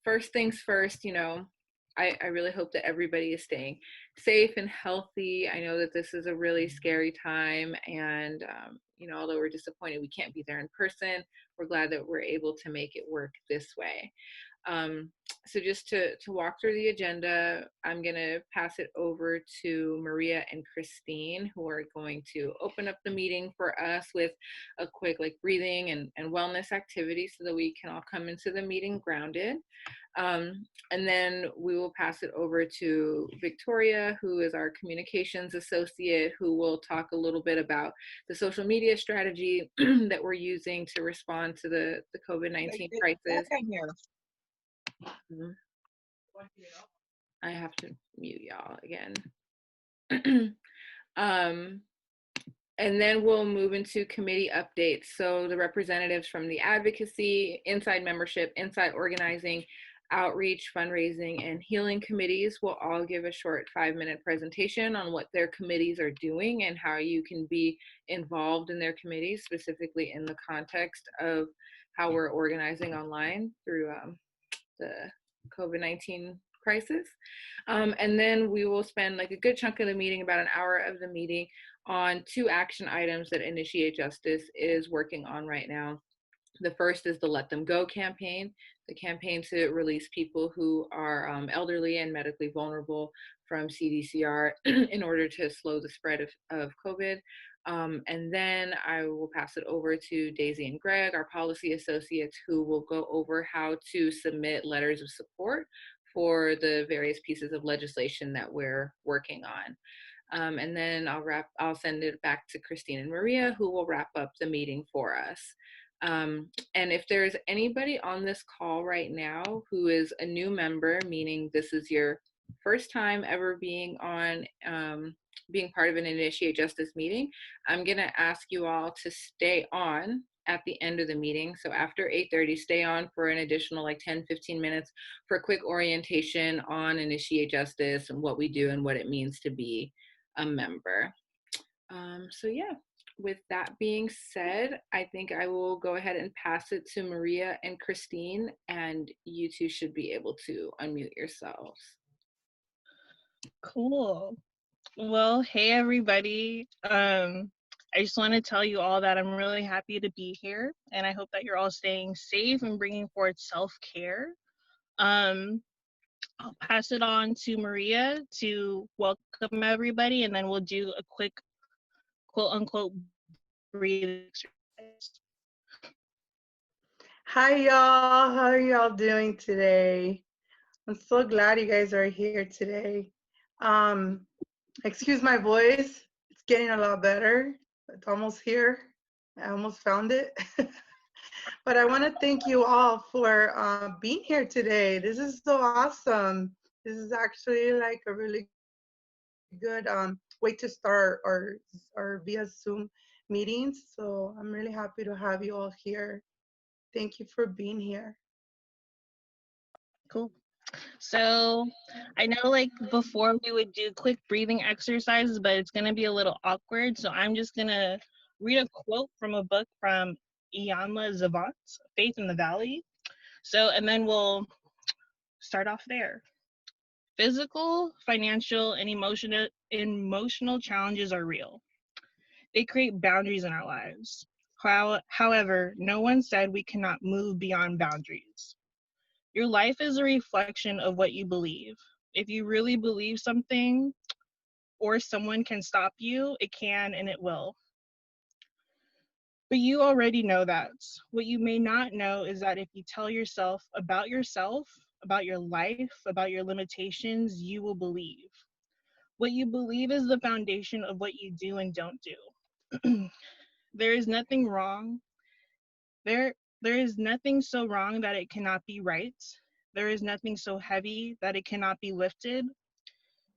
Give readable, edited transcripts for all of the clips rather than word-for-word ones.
First things first, I really hope that everybody is staying safe and healthy. I know that this is a really scary time, and although we're disappointed we can't be there in person, we're glad that we're able to make it work this way. Um, so just to walk through the agenda, I'm going to pass it over to Maria and Christine, who are going to open up the meeting for us with a quick breathing and wellness activity so that we can all come into the meeting grounded. And then we will pass it over to Victoria, who is our communications associate, who will talk a little bit about the social media strategy that we're using to respond to the COVID-19 crisis. I have to mute y'all again. And then we'll move into committee updates. So the representatives from the advocacy, inside membership, inside organizing, outreach, fundraising, and healing committees will all give a short 5-minute presentation on what their committees are doing and how you can be involved in their committees, specifically in the context of how we're organizing online through the COVID-19 crisis. And then we will spend a good chunk of the meeting, about an hour of the meeting, on 2 action items that Initiate Justice is working on right now. The first is the Let Them Go campaign, the campaign to release people who are elderly and medically vulnerable from CDCR in order to slow the spread of COVID. And then I will pass it over to Daisy and Greg, our policy associates, who will go over how to submit letters of support for the various pieces of legislation that we're working on. And then I'll send it back to Christine and Maria, who will wrap up the meeting for us. And if there's anybody on this call right now who is a new member, meaning this is your first time ever being on, being part of an Initiate Justice meeting, I'm gonna ask you all to stay on at the end of the meeting. So after 8:30, stay on for an additional 10-15 minutes for a quick orientation on Initiate Justice and what we do and what it means to be a member. So yeah, with that being said, I think I will go ahead and pass it to Maria and Christine, and you two should be able to unmute yourselves. Cool. Well, hey everybody. I just want to tell you all that I'm really happy to be here, and I hope that you're all staying safe and bringing forth self-care. I'll pass it on to Maria to welcome everybody, and then we'll do a quick quote-unquote breathing exercise. Hi y'all, how are y'all doing today? I'm so glad you guys are here today. Excuse my voice, it's getting a lot better. It's almost here. I almost found it. But I want to thank you all for being here today. This is so awesome. This is actually a really good way to start our via Zoom meetings. So I'm really happy to have you all here. Thank you for being here. Cool. So I know before we would do quick breathing exercises, but it's going to be a little awkward. So I'm just going to read a quote from a book from Iyanla Zavant, Faith in the Valley. And then we'll start off there. Physical, financial, and emotional challenges are real. They create boundaries in our lives. However, no one said we cannot move beyond boundaries. Your life is a reflection of what you believe. If you really believe something or someone can stop you, it can and it will. But you already know that. What you may not know is that if you tell yourself, about your life, about your limitations, you will believe. What you believe is the foundation of what you do and don't do. There is nothing wrong. There is nothing so wrong that it cannot be right. There is nothing so heavy that it cannot be lifted.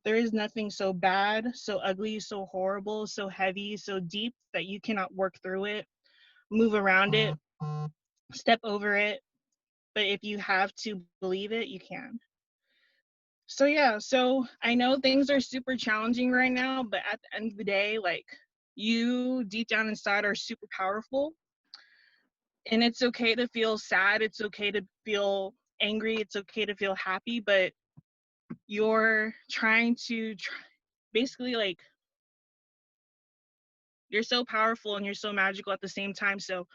There is nothing so bad, so ugly, so horrible, so heavy, so deep that you cannot work through it, move around it, step over it. But if you have to believe it, you can. So yeah, so I know things are super challenging right now, but at the end of the day, you deep down inside are super powerful. And it's okay to feel sad. It's okay to feel angry. It's okay to feel happy, but you're trying to basically, like, you're so powerful and you're so magical at the same time. So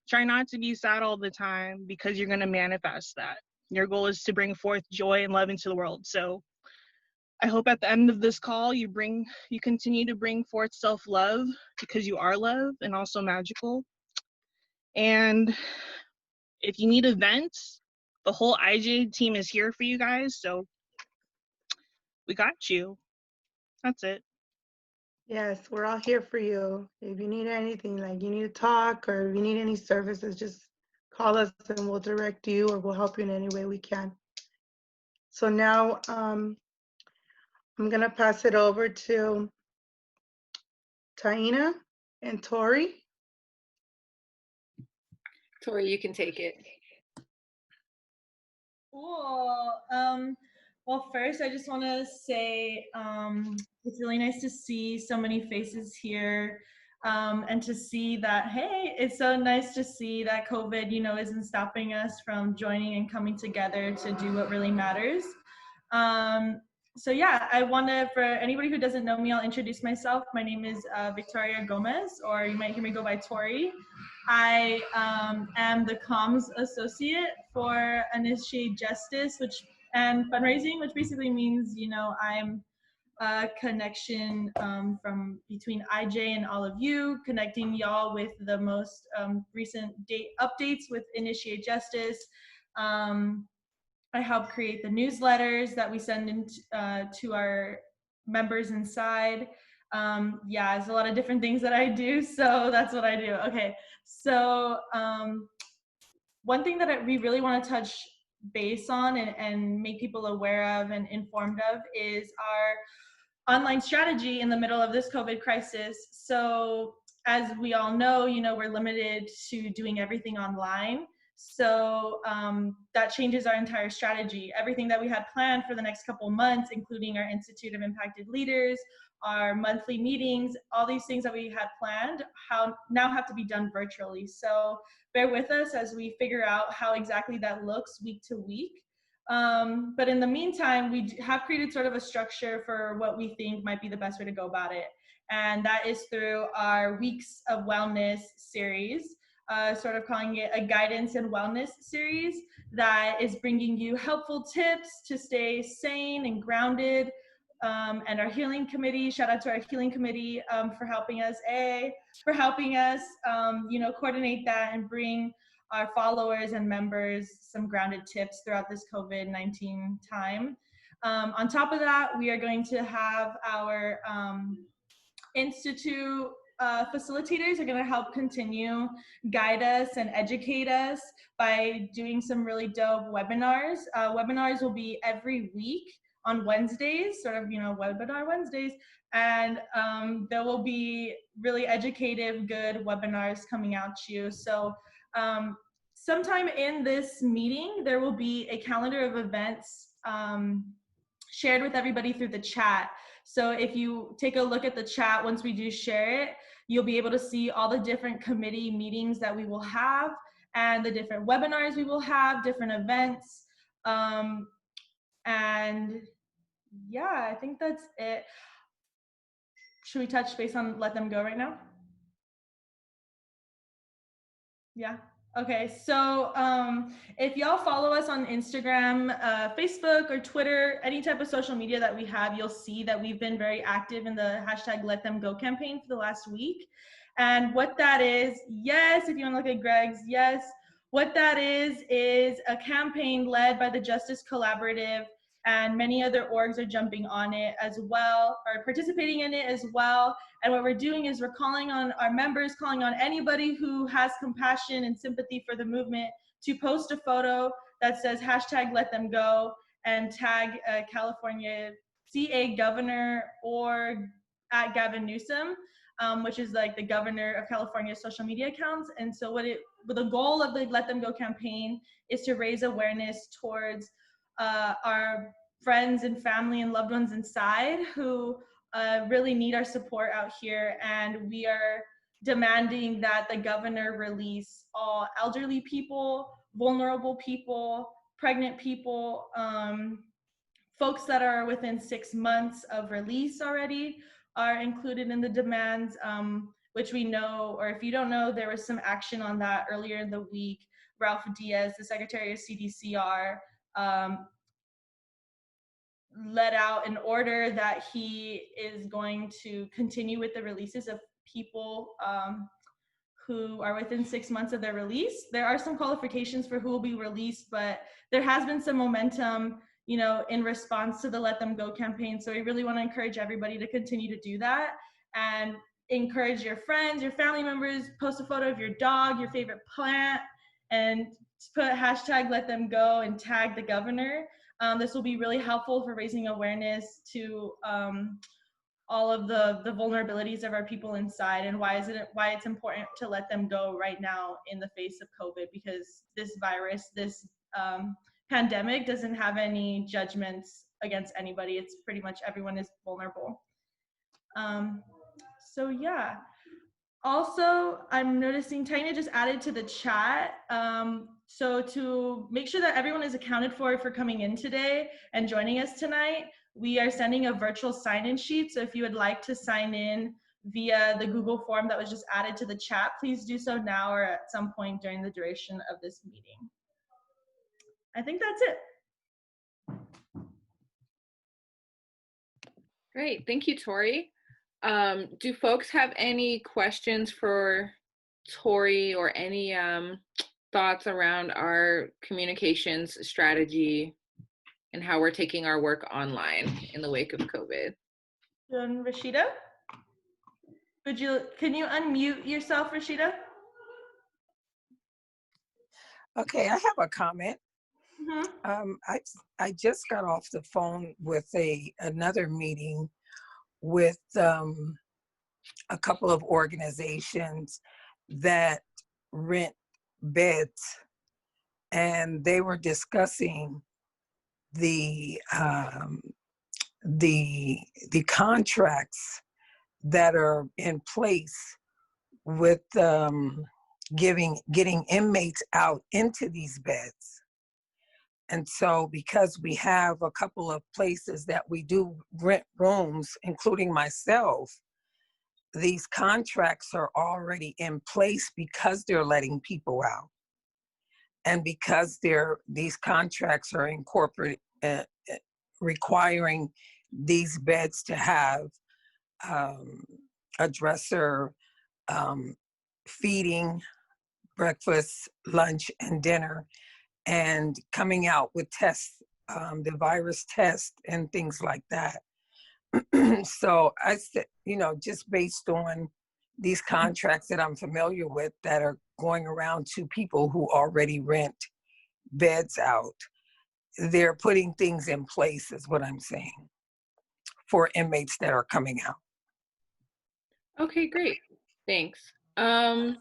try not to be sad all the time, because you're going to manifest that. Your goal is to bring forth joy and love into the world. So I hope at the end of this call, you continue to bring forth self-love, because you are love and also magical. And if you need events, the whole IJ team is here for you guys. So we got you. That's it. Yes, we're all here for you. If you need anything, like you need to talk or if you need any services, just call us and we'll direct you or we'll help you in any way we can. So now I'm going to pass it over to Taina and Tori. Tori, you can take it. Cool. Well, first, I just want to say it's really nice to see so many faces here, and to see that, hey, it's so nice to see that COVID, isn't stopping us from joining and coming together to do what really matters. So yeah, I want to, for anybody who doesn't know me, I'll introduce myself. My name is Victoria Gomez, or you might hear me go by Tori. I am the comms associate for Initiate Justice, and fundraising, which basically means, I'm a connection from between IJ and all of you, connecting y'all with the most recent date updates with Initiate Justice. I help create the newsletters that we send in to our members inside. Yeah, there's a lot of different things that I do, so that's what I do. Okay, so one thing that we really want to touch base on and make people aware of and informed of is our online strategy in the middle of this COVID crisis. So as we all know, we're limited to doing everything online. So that changes our entire strategy. Everything that we had planned for the next couple of months, including our Institute of Impacted Leaders, our monthly meetings, all these things that we had planned now have to be done virtually. So bear with us as we figure out how exactly that looks week to week. But in the meantime, we have created sort of a structure for what we think might be the best way to go about it. And that is through our Weeks of Wellness series, sort of calling it a guidance and wellness series that is bringing you helpful tips to stay sane and grounded. And our healing committee, shout out to our healing committee for helping us, coordinate that and bring our followers and members some grounded tips throughout this COVID-19 time. On top of that, we are going to have our Institute facilitators are going to help continue guide us and educate us by doing some really dope webinars. Webinars will be every week on Wednesdays, sort of, webinar Wednesdays, and there will be really educative, good webinars coming out to you. So sometime in this meeting, there will be a calendar of events shared with everybody through the chat. So if you take a look at the chat, once we do share it, you'll be able to see all the different committee meetings that we will have and the different webinars we will have, different events. And yeah, I think that's it. Should we touch base on Let Them Go right now? Yeah. Okay, so if y'all follow us on Instagram, Facebook, or Twitter, any type of social media that we have, you'll see that we've been very active in the hashtag Let Them Go campaign for the last week. And what that is, yes, if you want to look at Greg's, yes, what that is a campaign led by the Justice Collaborative, and many other orgs are jumping on it as well, or participating in it as well. And what we're doing is we're calling on our members, calling on anybody who has compassion and sympathy for the movement to post a photo that says hashtag Let Them Go and tag California CA governor or at Gavin Newsom, which is like the governor of California's social media accounts. And so the goal of the Let Them Go campaign is to raise awareness towards our friends and family and loved ones inside who really need our support out here. And we are demanding that the governor release all elderly people, vulnerable people, pregnant people, folks that are within 6 months of release already are included in the demands, which we know, or if you don't know, there was some action on that earlier in the week. Ralph Diaz, the Secretary of CDCR, let out an order that he is going to continue with the releases of people who are within 6 months of their release. There are some qualifications for who will be released, but there has been some momentum, you know, in response to the Let Them Go campaign. So we really want to encourage everybody to continue to do that and encourage your friends, your family members, post a photo of your dog, your favorite plant, and put hashtag Let Them Go and tag the governor. This will be really helpful for raising awareness to all of the vulnerabilities of our people inside, and why it's important to let them go right now in the face of COVID, because this virus, this pandemic doesn't have any judgments against anybody. It's pretty much everyone is vulnerable. So yeah. Also, I'm noticing Tanya just added to the chat. So to make sure that everyone is accounted for coming in today and joining us tonight, we are sending a virtual sign-in sheet. So if you would like to sign in via the Google form that was just added to the chat, please do so now or at some point during the duration of this meeting. I think that's it. Great, thank you, Tori. Do folks have any questions for Tori, or any thoughts around our communications strategy and how we're taking our work online in the wake of COVID? Rashida? Can you unmute yourself, Rashida? Okay, I have a comment. Mm-hmm. I just got off the phone with another meeting with a couple of organizations that rent beds, and they were discussing the contracts that are in place with getting inmates out into these beds. And so because we have a couple of places that we do rent rooms, including myself, these contracts are already in place because they're letting people out. And because these contracts are requiring these beds to have a dresser, feeding, breakfast, lunch, and dinner, and coming out with tests, the virus test and things like that. So I said, just based on these contracts that I'm familiar with that are going around to people who already rent beds out, they're putting things in place, is what I'm saying, for inmates that are coming out. Okay, great. Thanks. So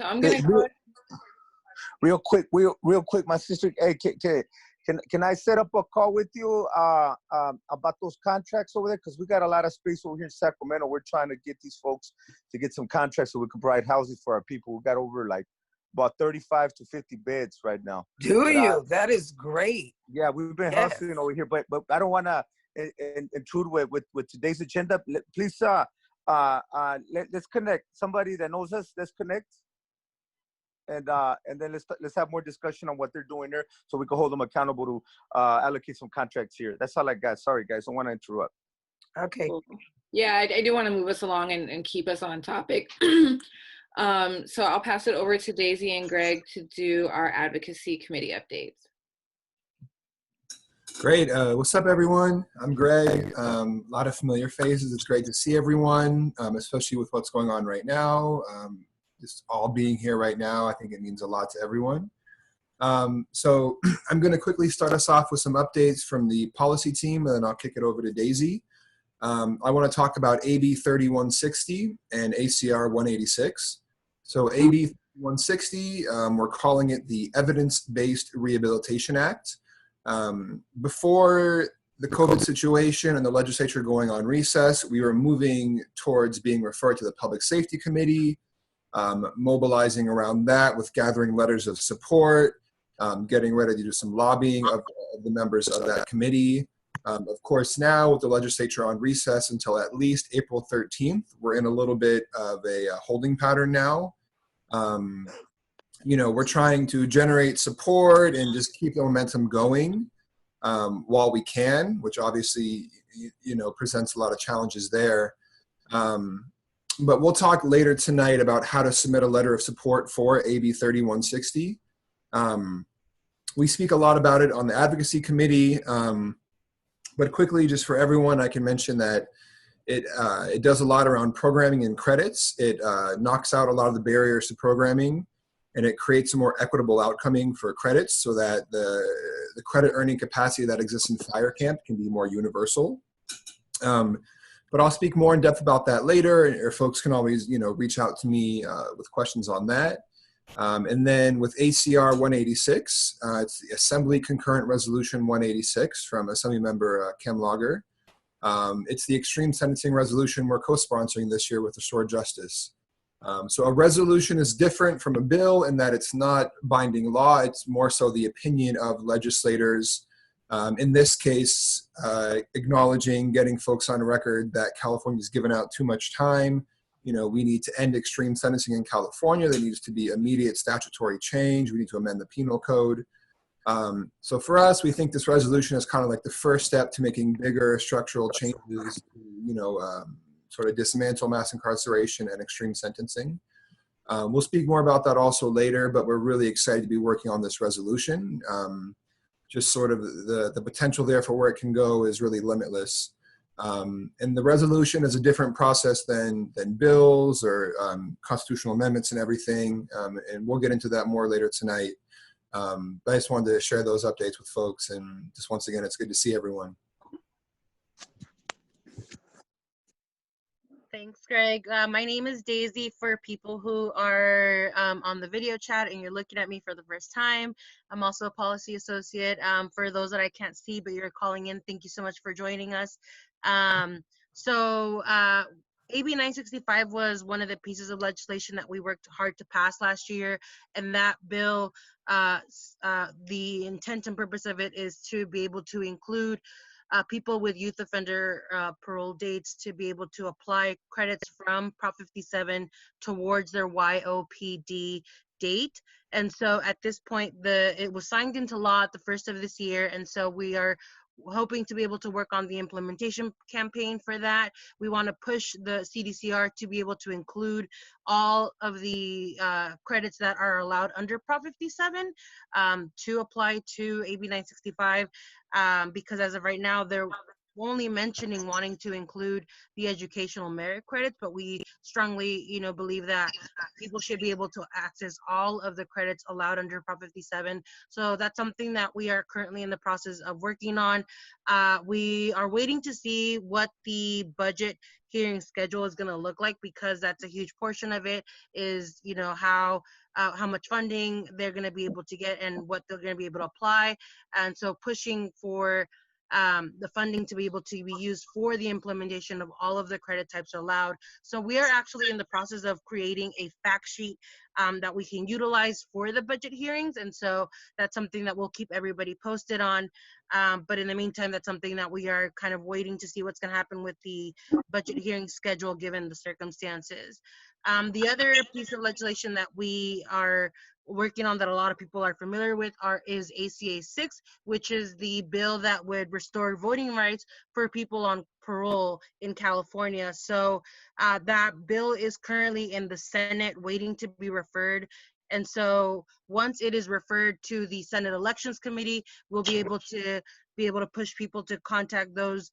I'm gonna go. Real quick, my sister, hey, can I set up a call with you about those contracts over there? Because we got a lot of space over here in Sacramento. We're trying to get these folks to get some contracts so we can provide housing for our people. We got over like about 35 to 50 beds right now. That is great. Yeah, we've been hustling over here, but I don't want to intrude with today's agenda. Please, let's connect. Somebody that knows us, let's connect. And then let's have more discussion on what they're doing there, so we can hold them accountable to allocate some contracts here. That's all I got. Sorry, guys, I don't want to interrupt. Okay. Cool. Yeah, I do want to move us along and keep us on topic. So I'll pass it over to Daisy and Greg to do our Advocacy Committee updates. Great. What's up, everyone? I'm Greg. A lot of familiar faces. It's great to see everyone, especially with what's going on right now. Just all being here right now, I think it means a lot to everyone. So I'm going to quickly start us off with some updates from the policy team, and then I'll kick it over to Daisy. I want to talk about AB 3160 and ACR 186. So AB 160, we're calling it the Evidence-Based Rehabilitation Act. Before the COVID situation and the legislature going on recess, we were moving towards being referred to the Public Safety Committee, mobilizing around that with gathering letters of support, getting ready to do some lobbying of the members of that committee. Of course, now with the legislature on recess until at least April 13th, we're in a little bit of a holding pattern now. We're trying to generate support and just keep the momentum going while we can, which obviously, presents a lot of challenges there. But we'll talk later tonight about how to submit a letter of support for AB 3160. We speak a lot about it on the Advocacy Committee, but quickly, just for everyone, I can mention that it does a lot around programming and credits. It knocks out a lot of the barriers to programming, and it creates a more equitable outcoming for credits so that the credit earning capacity that exists in fire camp can be more universal. But I'll speak more in depth about that later, or folks can always, reach out to me with questions on that. And then with ACR 186, it's the Assembly Concurrent Resolution 186 from Assembly Member Kem Lager. It's the extreme sentencing resolution we're co-sponsoring this year with Restore Justice. So a resolution is different from a bill in that it's not binding law. It's more so the opinion of legislators. In this case, acknowledging, getting folks on record that California's given out too much time. We need to end extreme sentencing in California. There needs to be immediate statutory change. We need to amend the penal code. So for us, we think this resolution is kind of like the first step to making bigger structural changes, sort of dismantle mass incarceration and extreme sentencing. We'll speak more about that also later, but we're really excited to be working on this resolution. Just sort of the potential there for where it can go is really limitless. And the resolution is a different process than bills or constitutional amendments and everything. And we'll get into that more later tonight. But I just wanted to share those updates with folks. And just once again, it's good to see everyone. Thanks, Greg. My name is Daisy for people who are on the video chat and you're looking at me for the first time. I'm also a policy associate. For those that I can't see, but you're calling in, thank you so much for joining us. AB 965 was one of the pieces of legislation that we worked hard to pass last year. And that bill, the intent and purpose of it is to be able to include people with youth offender parole dates to be able to apply credits from Prop 57 towards their YOPD date. And so at this point, it was signed into law at the first of this year. And so we are hoping to be able to work on the implementation campaign for that. We want to push the CDCR to be able to include all of the credits that are allowed under Prop 57 to apply to AB 965 because as of right now, they're only mentioning wanting to include the educational merit credits, but we strongly, believe that people should be able to access all of the credits allowed under Prop 57. So that's something that we are currently in the process of working on. We are waiting to see what the budget hearing schedule is going to look like because that's a huge portion of it is, how much funding they're going to be able to get and what they're going to be able to apply. And so pushing for the funding to be able to be used for the implementation of all of the credit types allowed. So we are actually in the process of creating a fact sheet that we can utilize for the budget hearings. And so that's something that we'll keep everybody posted on. But in the meantime, that's something that we are kind of waiting to see what's going to happen with the budget hearing schedule given the circumstances. The other piece of legislation that we are working on that a lot of people are familiar with is ACA 6, which is the bill that would restore voting rights for people on parole in California. So that bill is currently in the Senate waiting to be referred. And so once it is referred to the Senate Elections Committee, we'll be able to push people to contact those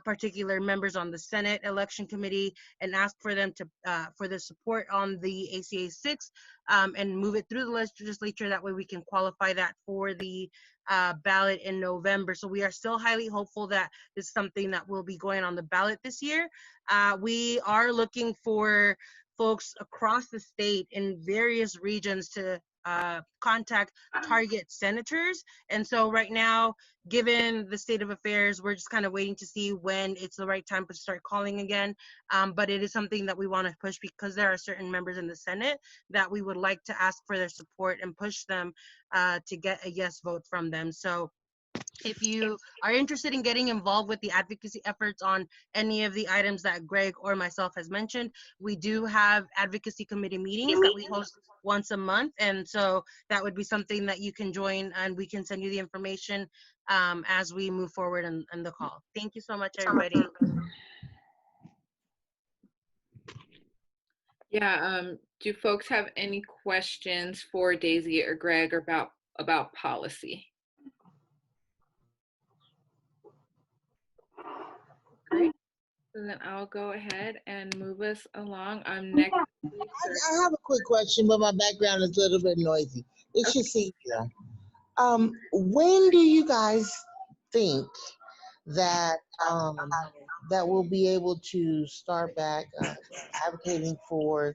particular members on the Senate Election Committee and ask for them to for the support on the ACA 6 and move it through the legislature. That way we can qualify that for the ballot in November. So we are still highly hopeful that this is something that will be going on the ballot this year. We are looking for folks across the state in various regions to contact target senators. And so right now, given the state of affairs, we're just kind of waiting to see when it's the right time to start calling again. But it is something that we want to push because there are certain members in the Senate that we would like to ask for their support and push them to get a yes vote from them. So if you are interested in getting involved with the advocacy efforts on any of the items that Greg or myself has mentioned, we do have advocacy committee meetings that we host once a month. And so that would be something that you can join, and we can send you the information as we move forward in the call. Thank you so much, everybody. Yeah, do folks have any questions for Daisy or Greg about policy? Great. So then I'll go ahead and move us along. Next. I have a quick question, but my background is a little bit noisy. It's Cecilia. When do you guys think that that we'll be able to start back advocating for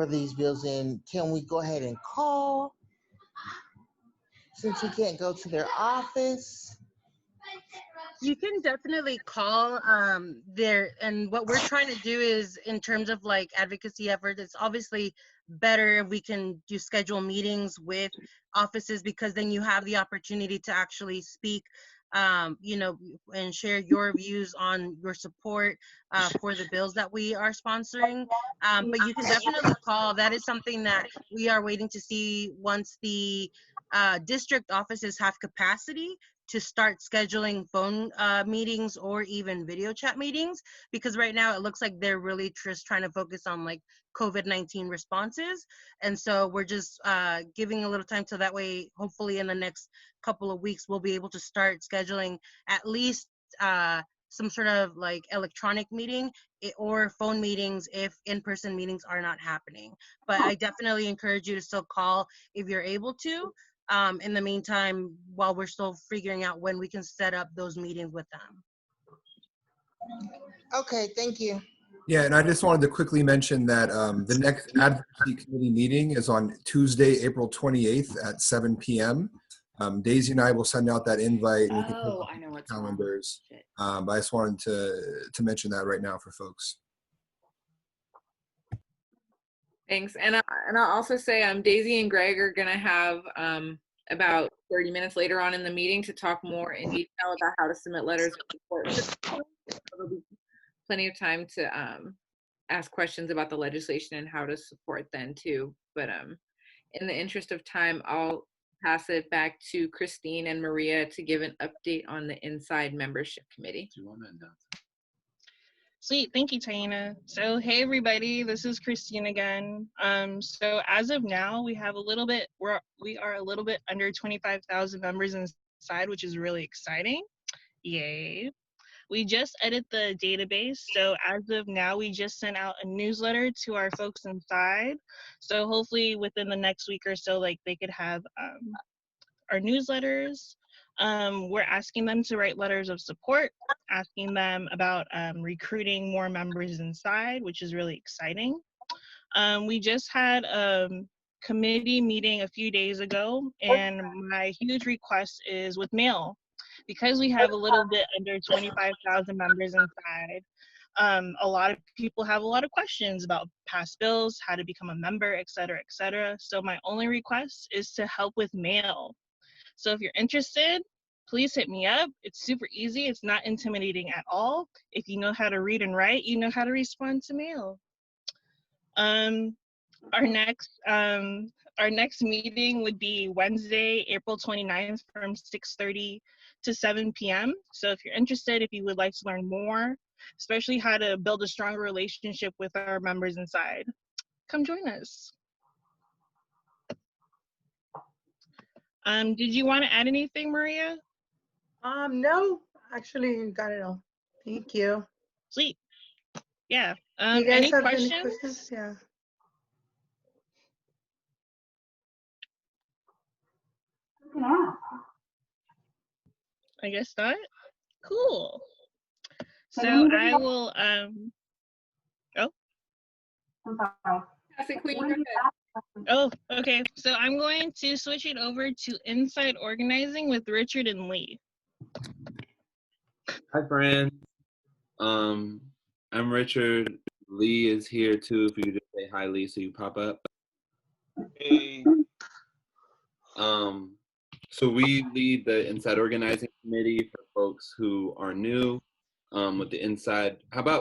these bills? And can we go ahead and call since we can't go to their office? You can definitely call there, and what we're trying to do is, in terms of like advocacy efforts, it's obviously better if we can do schedule meetings with offices, because then you have the opportunity to actually speak, you know, and share your views on your support for the bills that we are sponsoring. But you can definitely call. That is something that we are waiting to see once the district offices have capacity to start scheduling phone meetings or even video chat meetings, because right now it looks like they're really just trying to focus on like COVID-19 responses. And so we're just giving a little time, so that way, hopefully in the next couple of weeks, we'll be able to start scheduling at least some sort of like electronic meeting or phone meetings if in-person meetings are not happening. But I definitely encourage you to still call if you're able to. In the meantime, while we're still figuring out when we can set up those meetings with them. Okay, thank you. Yeah, and I just wanted to quickly mention that the next advocacy committee meeting is on Tuesday, April 28th at 7 p.m. Daisy and I will send out that invite. And Oh, I know what's calendars. But I just wanted to mention that right now for folks. Thanks. And I'll also say Daisy and Greg are going to have about 30 minutes later on in the meeting to talk more in detail about how to submit letters of support. There'll be plenty of time to ask questions about the legislation and how to support then too. But in the interest of time, I'll pass it back to Christine and Maria to give an update on the Inside Membership Committee. Do you want to announce? Sweet, thank you, Taina. So hey everybody, this is Christine again. So as of now, we are a little bit under 25,000 members inside, which is really exciting. Yay. We just edited the database, so as of now, we just sent out a newsletter to our folks inside. So hopefully within the next week or so, like they could have our newsletters. We're asking them to write letters of support, asking them about recruiting more members inside, which is really exciting. We just had a committee meeting a few days ago, and my huge request is with mail. Because we have a little bit under 25,000 members inside, a lot of people have a lot of questions about past bills, how to become a member, et cetera, et cetera. So my only request is to help with mail. So if you're interested, please hit me up. It's super easy. It's not intimidating at all. If you know how to read and write, you know how to respond to mail. Our next meeting would be Wednesday, April 29th from 6:30 to 7 p.m. So if you're interested, if you would like to learn more, especially how to build a stronger relationship with our members inside, come join us. Did you want to add anything, Maria? No, actually you got it all. Thank you. Sweet. Yeah. You guys Any have questions? any questions? Yeah. I guess not. Cool. So I will oh. Queen, go ahead. Oh, okay. So I'm going to switch it over to Inside Organizing with Richard and Lee. Hi, friends. I'm Richard. Lee is here too. If you could just say hi, Lee, so you pop up. Hey. So we lead the Inside Organizing Committee for folks who are new with the Inside.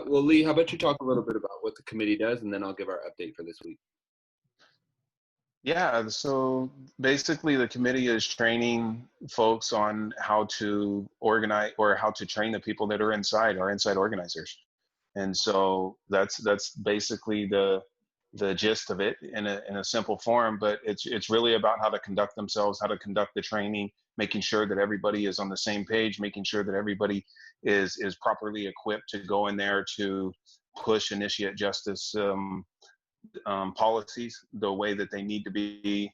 Lee, how about you talk a little bit about what the committee does, and then I'll give our update for this week. Yeah, so basically the committee is training folks on how to organize or how to train the people that are inside, our inside organizers. And so that's basically the gist of it in a simple form, but it's really about how to conduct themselves, how to conduct the training, making sure that everybody is on the same page, making sure that everybody is properly equipped to go in there to push initiate justice policies the way that they need to be,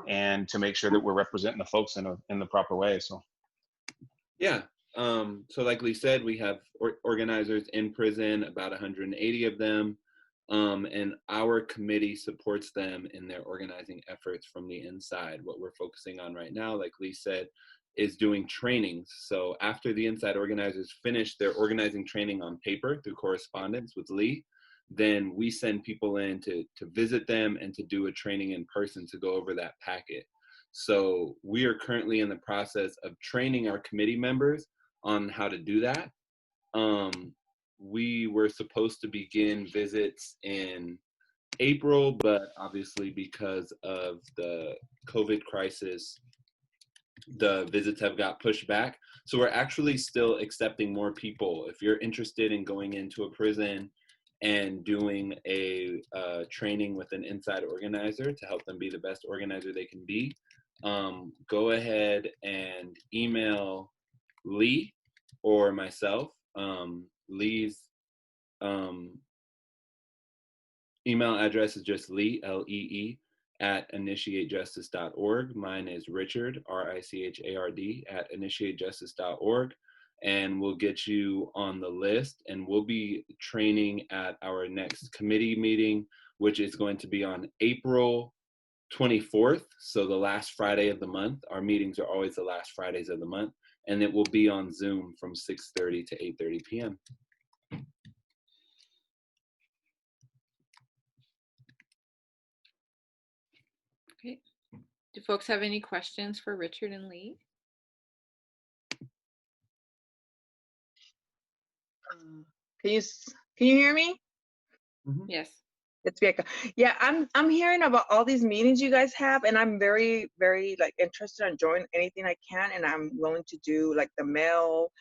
and to make sure that we're representing the folks in the proper way. So yeah, so like Lee said, we have organizers in prison, about 180 of them, and our committee supports them in their organizing efforts from the inside. What we're focusing on right now, like Lee said, is doing trainings. So after the inside organizers finish their organizing training on paper through correspondence with Lee, then we send people in to visit them and to do a training in person to go over that packet. So we are currently in the process of training our committee members on how to do that. We were supposed to begin visits in April, but obviously because of the COVID crisis, the visits have got pushed back. So we're actually still accepting more people. If you're interested in going into a prison and doing a training with an inside organizer to help them be the best organizer they can be, go ahead and email Lee or myself. Lee's email address is just Lee, L-E-E, at initiatejustice.org. Mine is Richard, R-I-C-H-A-R-D, at initiatejustice.org. And we'll get you on the list, and we'll be training at our next committee meeting, which is going to be on April 24th, so the last Friday of the month. Our meetings are always the last Fridays of the month, and it will be on Zoom from 6:30 to 8:30 p.m. Okay. Do folks have any questions for Richard and Lee? Can you hear me? Mm-hmm. Yes. It's Bianca. Yeah, I'm hearing about all these meetings you guys have, and I'm very, very like interested in joining anything I can, and I'm willing to do like the mail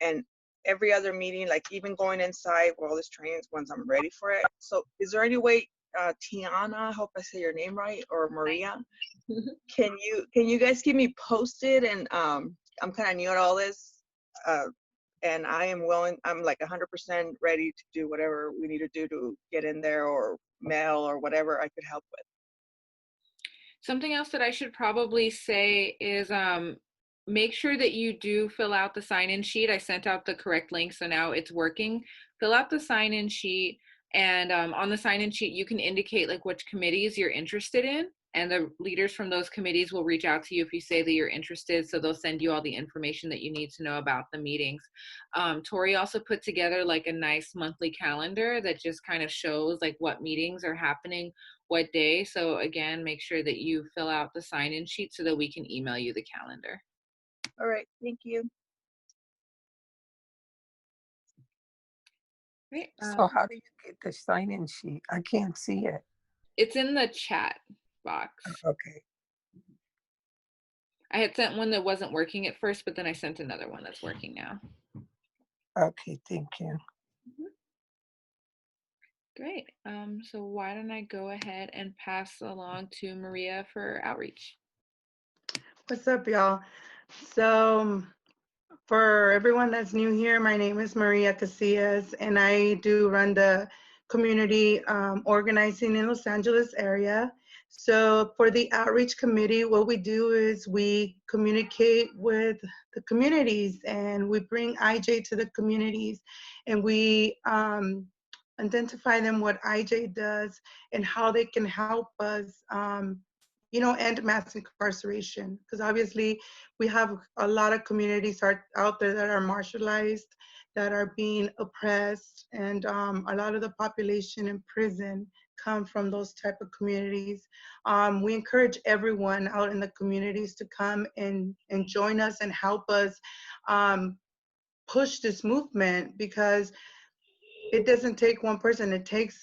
and every other meeting, like even going inside for all this trainings once I'm ready for it. So is there any way, Tiana, I hope I say your name right, or Maria, can you guys keep me posted? And I'm kind of new at all this, and I am willing, I'm like 100% ready to do whatever we need to do to get in there, or mail or whatever I could help with. Something else that I should probably say is make sure that you do fill out the sign-in sheet. I sent out the correct link, so now it's working. Fill out the sign-in sheet, and on the sign-in sheet, you can indicate like which committees you're interested in, and the leaders from those committees will reach out to you if you say that you're interested, so they'll send you all the information that you need to know about the meetings. Tori also put together like a nice monthly calendar that just kind of shows like what meetings are happening what day. So again, make sure that you fill out the sign-in sheet so that we can email you the calendar. All right, thank you. Great. So how do you get the sign-in sheet? I can't see it. It's in the chat box. Okay. I had sent one that wasn't working at first, but then I sent another one that's working now. Okay, thank you. Great. So why don't I go ahead and pass along to Maria for outreach. What's up, y'all? So for everyone that's new here, my name is Maria Casillas, and I do run the community organizing in Los Angeles area. So for the outreach committee, what we do is we communicate with the communities, and we bring IJ to the communities, and we identify them what IJ does and how they can help us, end mass incarceration. Because obviously we have a lot of communities out there that are marginalized, that are being oppressed, and a lot of the population in prison come from those type of communities. We encourage everyone out in the communities to come and join us and help us push this movement, because it doesn't take one person, it takes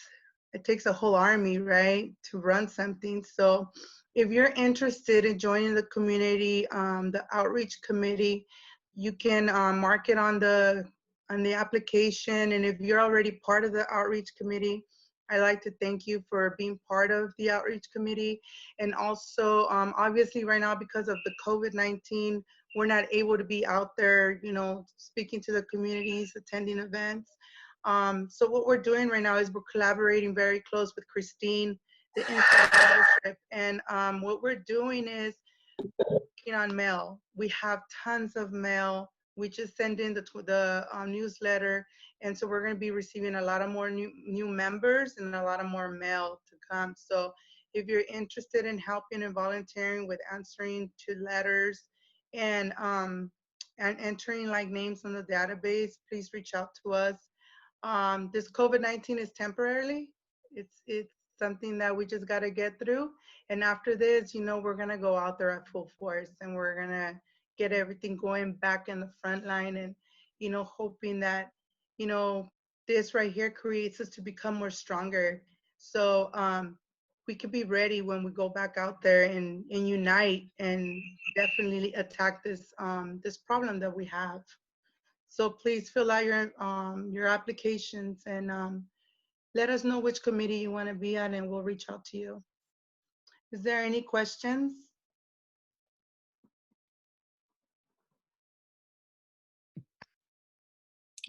a whole army, right, to run something. So if you're interested in joining the community, the outreach committee, you can mark it on the application. And if you're already part of the outreach committee, I'd like to thank you for being part of the outreach committee. And also, obviously right now, because of the COVID-19, we're not able to be out there, speaking to the communities, attending events. So what we're doing right now is we're collaborating very close with Christine, the inside leadership. And what we're doing is working on mail. We have tons of mail. We just send in the newsletter. And so we're going to be receiving a lot of more new members and a lot of more mail to come. So if you're interested in helping and volunteering with answering to letters and entering like names on the database, please reach out to us. This COVID-19 is temporarily. It's something that we just got to get through. And after this, we're going to go out there at full force, and we're going to get everything going back in the front line, and, hoping that, this right here creates us to become more stronger. So we can be ready when we go back out there and unite and definitely attack this problem that we have. So please fill out your applications and let us know which committee you want to be on, and we'll reach out to you. Is there any questions?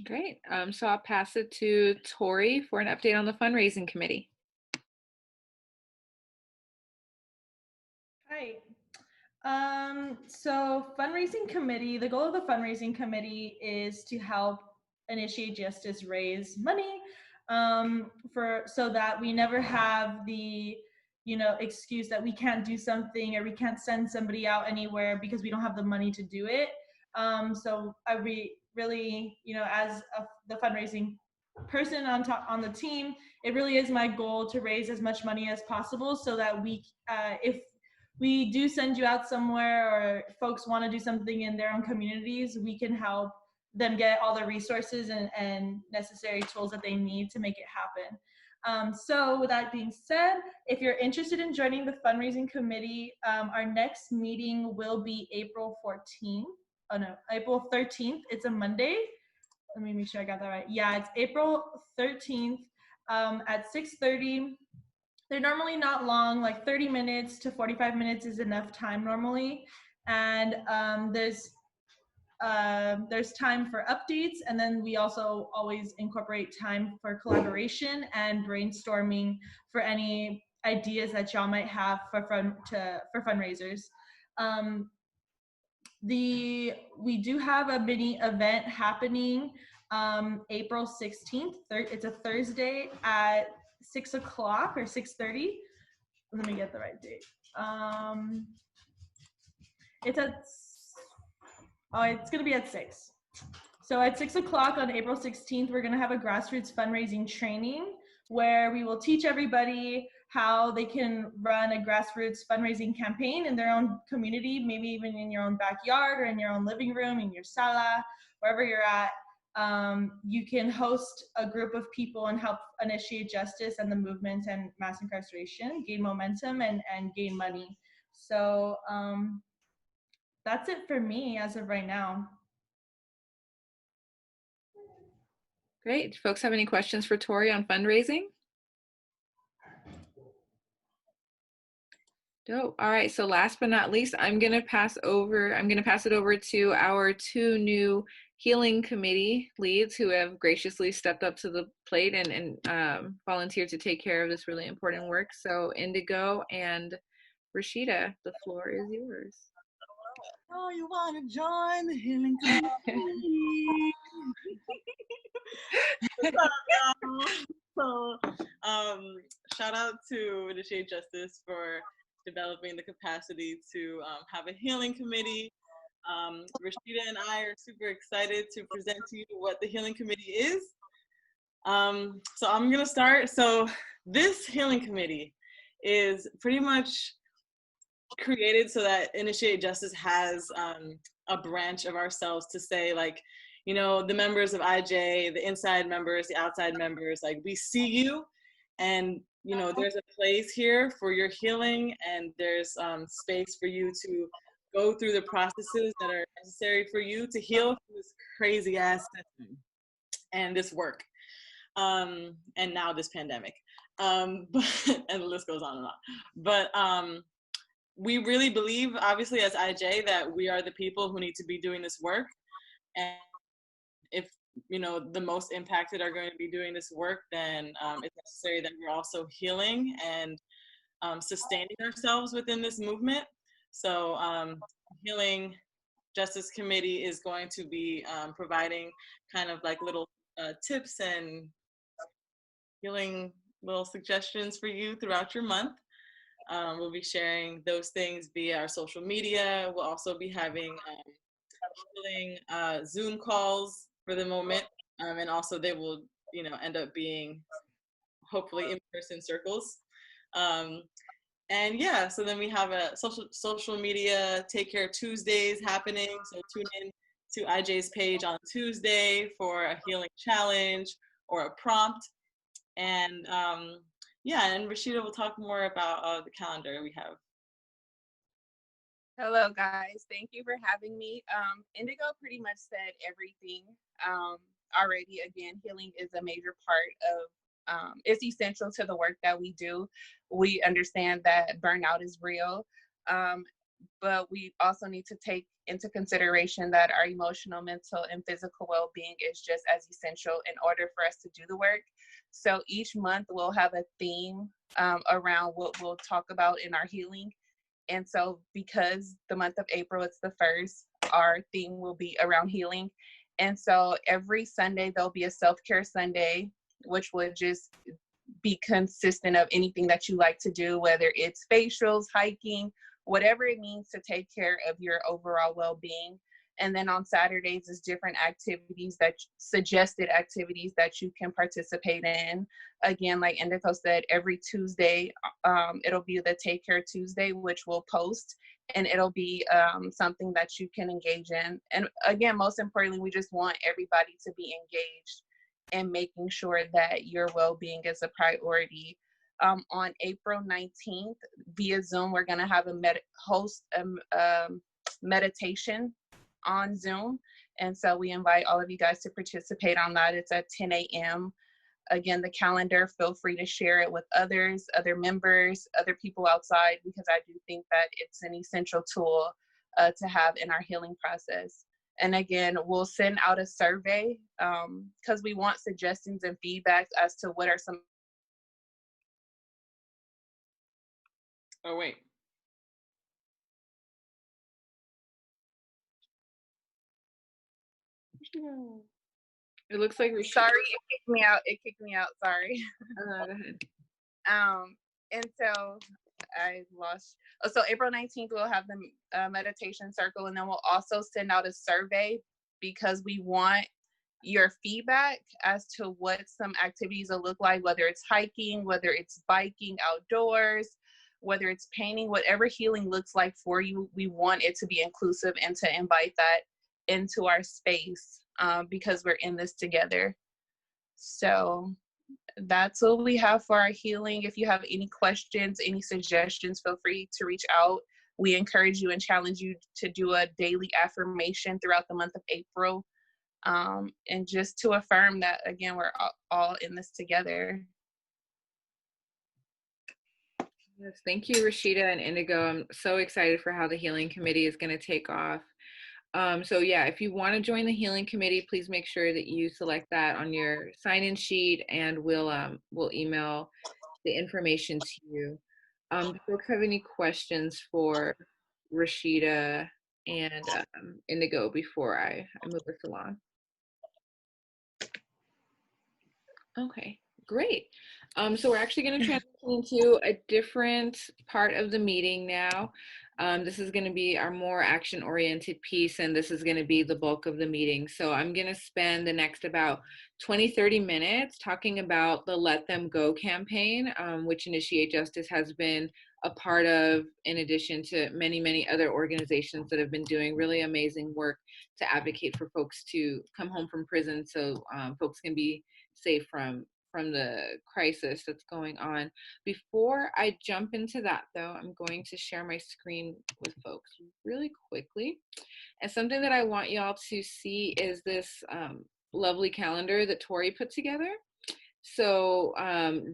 Great. So I'll pass it to Tori for an update on the fundraising committee. Hi. So fundraising committee, the goal of the fundraising committee is to help Initiate Justice raise money so that we never have the excuse that we can't do something or we can't send somebody out anywhere because we don't have the money to do it. So I really, as the fundraising person on the team, it really is my goal to raise as much money as possible so that we, if we do send you out somewhere or folks want to do something in their own communities, we can help them get all the resources and necessary tools that they need to make it happen. So with that being said, if you're interested in joining the fundraising committee, our next meeting will be April 14th. Oh no, April 13th. It's a Monday. Let me make sure I got that right. Yeah, it's April 13th at 6:30. They're normally not long, like 30 minutes to 45 minutes is enough time normally. And there's time for updates, and then we also always incorporate time for collaboration and brainstorming for any ideas that y'all might have for fundraisers. We do have a mini event happening April 16th. It's a Thursday at 6 o'clock or 6:30. Let me get the right date. It's gonna be at 6. So at 6 o'clock on April 16th, we're gonna have a grassroots fundraising training where we will teach everybody how they can run a grassroots fundraising campaign in their own community, maybe even in your own backyard or in your own living room, in your sala, wherever you're at. You can host a group of people and help initiate justice and the movement and mass incarceration, gain momentum and gain money. So that's it for me as of right now. Great. Do folks have any questions for Tori on fundraising? Dope. All right. So last but not least, I'm going to pass it over to our 2 new healing committee leads who have graciously stepped up to the plate and volunteered to take care of this really important work. So Indigo and Rashida, the floor is yours. Oh, you want to join the healing committee? So shout out to Initiate Justice for developing the capacity to have a healing committee. Rashida and I are super excited to present to you what the healing committee is. So I'm gonna start. So this healing committee is pretty much created so that Initiate Justice has a branch of ourselves to say, like, you know, the members of IJ, the inside members, the outside members, like, we see you, and you know, there's a place here for your healing, and there's space for you to go through the processes that are necessary for you to heal from this crazy ass system and this work, and now this pandemic, but, and the list goes on and on. But we really believe, obviously, as IJ, that we are the people who need to be doing this work. And if, you know, the most impacted are going to be doing this work, then it's necessary that we're also healing and sustaining ourselves within this movement. So Healing Justice Committee is going to be providing kind of like little tips and healing little suggestions for you throughout your month. We'll be sharing those things via our social media. We'll also be having healing Zoom calls for the moment, and also they will, you know, end up being hopefully in-person circles. And yeah, so then we have a social media Take Care Tuesdays happening. So tune in to IJ's page on Tuesday for a healing challenge or a prompt. And yeah, and Rashida will talk more about the calendar we have. Hello, guys. Thank you for having me. Indigo pretty much said everything already. Again, healing is a major part of, it's essential to the work that we do. We understand that burnout is real, but we also need to take into consideration that our emotional, mental, and physical well-being is just as essential in order for us to do the work. So each month we'll have a theme around what we'll talk about in our healing. And so because the month of April, it's the 1st, our theme will be around healing. And so every Sunday, there'll be a self-care Sunday, which would just be consistent of anything that you like to do, whether it's facials, hiking, whatever it means to take care of your overall well-being. And then on Saturdays is different activities, that suggested activities that you can participate in. Again, like Indigo said, every Tuesday, it'll be the Take Care Tuesday, which we'll post, and it'll be something that you can engage in. And again, most importantly, we just want everybody to be engaged in making sure that your well-being is a priority. On April 19th, via Zoom, we're gonna have host a meditation on Zoom. And so we invite all of you guys to participate on that. It's at 10 a.m. Again, the calendar, feel free to share it with others, other members, other people outside, because I do think that it's an essential tool to have in our healing process. And again, we'll send out a survey because we want suggestions and feedback as to what are some. Oh, wait. It looks like Sorry, it kicked me out. It kicked me out. Sorry. Go ahead. And so I lost. So April 19th, we'll have the meditation circle, and then we'll also send out a survey because we want your feedback as to what some activities will look like, whether it's hiking, whether it's biking outdoors, whether it's painting, whatever healing looks like for you. We want it to be inclusive and to invite that into our space because we're in this together. So that's what we have for our healing. If you have any questions, any suggestions, feel free to reach out. We encourage you and challenge you to do a daily affirmation throughout the month of April. And just to affirm that, again, we're all in this together. Yes, thank you, Rashida and Indigo. I'm so excited for how the Healing Committee is going to take off. So yeah, if you want to join the Healing Committee, please make sure that you select that on your sign-in sheet, and we'll email the information to you. Do folks have any questions for Rashida and Indigo before I move us along? Okay, Great. So we're actually going to transition into a different part of the meeting now. This is going to be our more action-oriented piece, and this is going to be the bulk of the meeting. So I'm going to spend the next about 20-30 minutes talking about the Let Them Go campaign, which Initiate Justice has been a part of, in addition to many, many other organizations that have been doing really amazing work to advocate for folks to come home from prison so folks can be safe from the crisis that's going on. Before I jump into that, though, I'm going to share my screen with folks really quickly. And something that I want y'all to see is this lovely calendar that Tori put together. So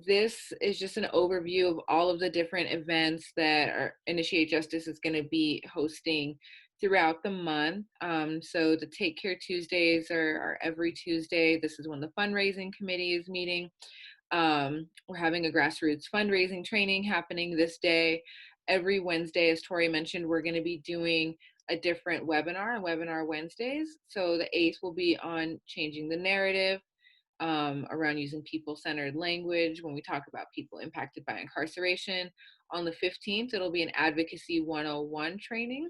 this is just an overview of all of the different events that Initiate Justice is going to be hosting throughout the month. So the Take Care Tuesdays are every Tuesday. This is when the Fundraising Committee is meeting. We're having a Grassroots fundraising training happening this day. Every Wednesday, as Tori mentioned, we're going to be doing a different webinar on Webinar Wednesdays. So the 8th will be on changing the narrative, around using people-centered language when we talk about people impacted by incarceration. On the 15th, it'll be an Advocacy 101 training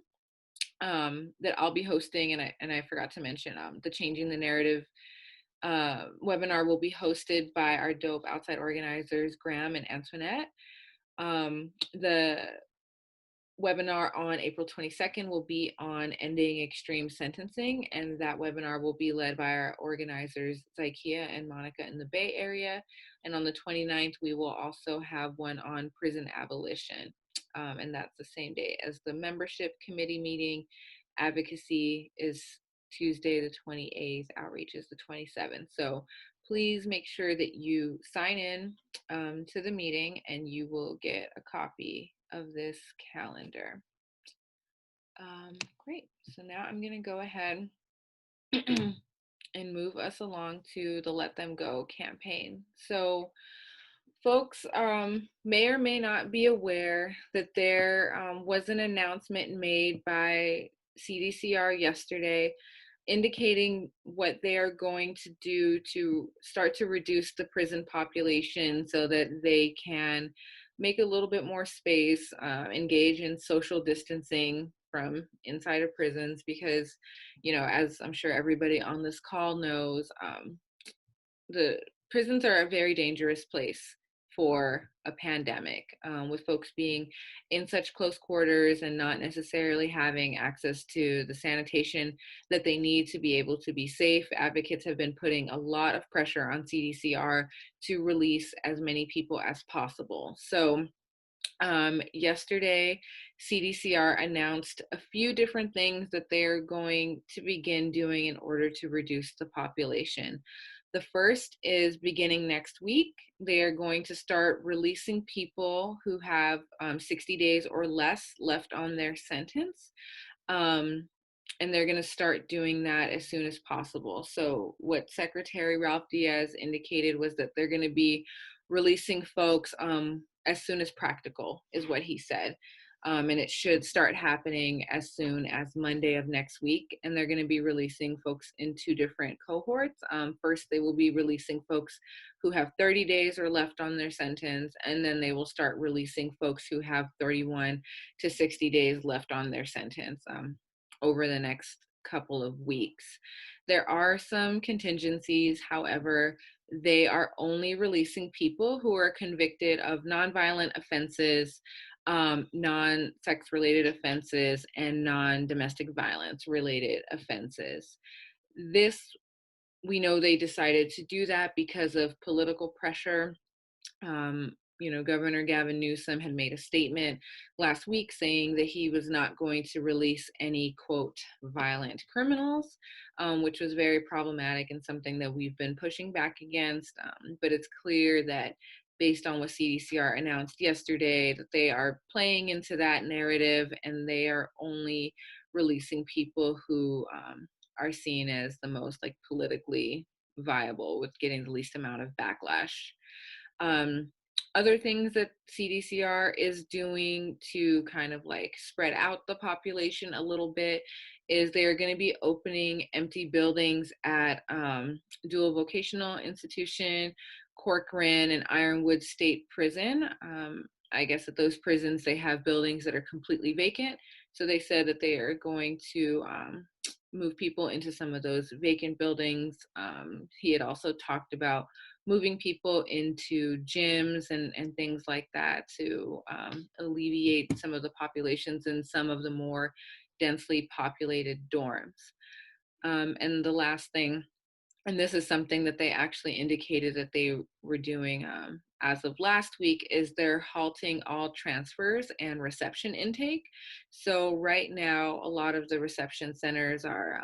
that I'll be hosting, and I forgot to mention the Changing the Narrative webinar will be hosted by our dope outside organizers, Graham and Antoinette. The webinar on April 22nd will be on ending extreme sentencing, and that webinar will be led by our organizers, Zykia and Monica in the Bay Area. And on the 29th, we will also have one on prison abolition, and that's the same day as the membership committee meeting. Advocacy is Tuesday the 28th, outreach is the 27th. So please make sure that you sign in to the meeting, and you will get a copy of this calendar. Great. So now I'm going to go ahead and move us along to the Let Them Go campaign. So folks may or may not be aware that there was an announcement made by CDCR yesterday indicating what they are going to do to start to reduce the prison population so that they can make a little bit more space, engage in social distancing from inside of prisons, because, you know, as I'm sure everybody on this call knows, the prisons are a very dangerous place for a pandemic, with folks being in such close quarters and not necessarily having access to the sanitation that they need to be able to be safe. Advocates have been putting a lot of pressure on CDCR to release as many people as possible. So yesterday, CDCR announced a few different things that they're going to begin doing in order to reduce the population. The first is beginning next week, they are going to start releasing people who have 60 days or less left on their sentence. And they're going to start doing that as soon as possible. So what Secretary Ralph Diaz indicated was that they're going to be releasing folks as soon as practical, is what he said. And it should start happening as soon as Monday of next week. And they're going to be releasing folks in 2 different cohorts. First, they will be releasing folks who have 30 days or left on their sentence. And then they will start releasing folks who have 31 to 60 days left on their sentence over the next couple of weeks. There are some contingencies, however, they are only releasing people who are convicted of nonviolent offenses, non-sex related offenses, and non-domestic violence related offenses. This, we know they decided to do that because of political pressure. You know, Governor Gavin Newsom had made a statement last week saying that he was not going to release any, quote, violent criminals, which was very problematic and something that we've been pushing back against. But it's clear that based on what CDCR announced yesterday, that they are playing into that narrative, and they are only releasing people who are seen as the most like politically viable, with getting the least amount of backlash. Other things that CDCR is doing to kind of like spread out the population a little bit is they're going to be opening empty buildings at Dual Vocational Institution, Corcoran and Ironwood State Prison. I guess at those prisons, they have buildings that are completely vacant. So they said that they are going to move people into some of those vacant buildings. He had also talked about moving people into gyms and things like that to alleviate some of the populations in some of the more densely populated dorms. And the last thing, and this is something that they actually indicated that they were doing as of last week, is they're halting all transfers and reception intake. So right now, a lot of the reception centers are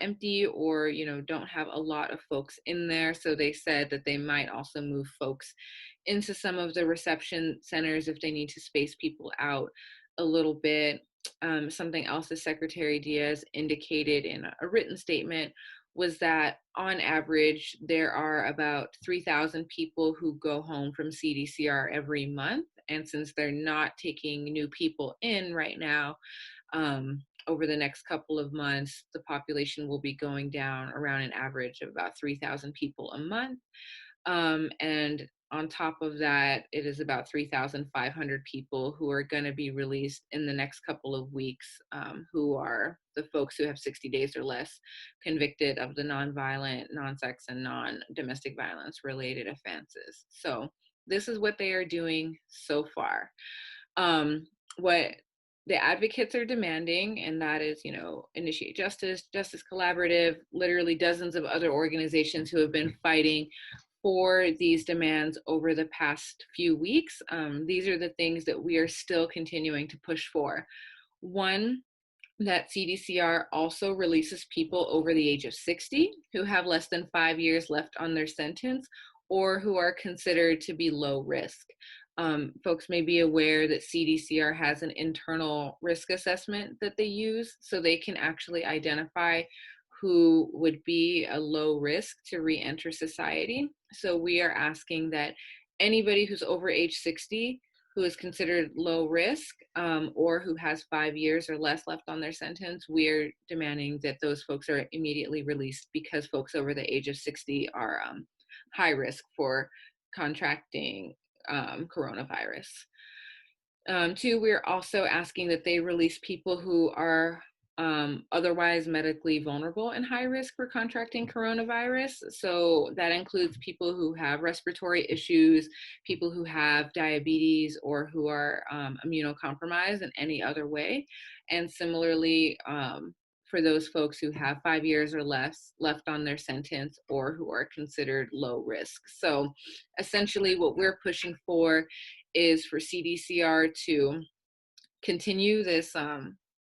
empty, or don't have a lot of folks in there. So they said that they might also move folks into some of the reception centers if they need to space people out a little bit. Something else that Secretary Diaz indicated in a written statement was that on average, there are about 3,000 people who go home from CDCR every month. And since they're not taking new people in right now, over the next couple of months, the population will be going down around an average of about 3,000 people a month. And on top of that, it is about 3,500 people who are going to be released in the next couple of weeks, who are the folks who have 60 days or less convicted of the nonviolent, non-sex, and non-domestic violence related offenses. So this is what they are doing so far. What the advocates are demanding, and that is, Initiate Justice, Justice Collaborative, literally dozens of other organizations who have been fighting for these demands over the past few weeks. These are the things that we are still continuing to push for. One, that CDCR also releases people over the age of 60 who have less than 5 years left on their sentence or who are considered to be low risk. Folks may be aware that CDCR has an internal risk assessment that they use, so they can actually identify who would be a low risk to re-enter society. So we are asking that anybody who's over age 60 who is considered low risk, or who has 5 years or less left on their sentence, we're demanding that those folks are immediately released, because folks over the age of 60 are high risk for contracting coronavirus. Two, we're also asking that they release people who are otherwise medically vulnerable and high risk for contracting coronavirus. So that includes people who have respiratory issues, people who have diabetes, or who are immunocompromised in any other way. And similarly, for those folks who have 5 years or less left on their sentence or who are considered low risk. So essentially what we're pushing for is for CDCR to continue this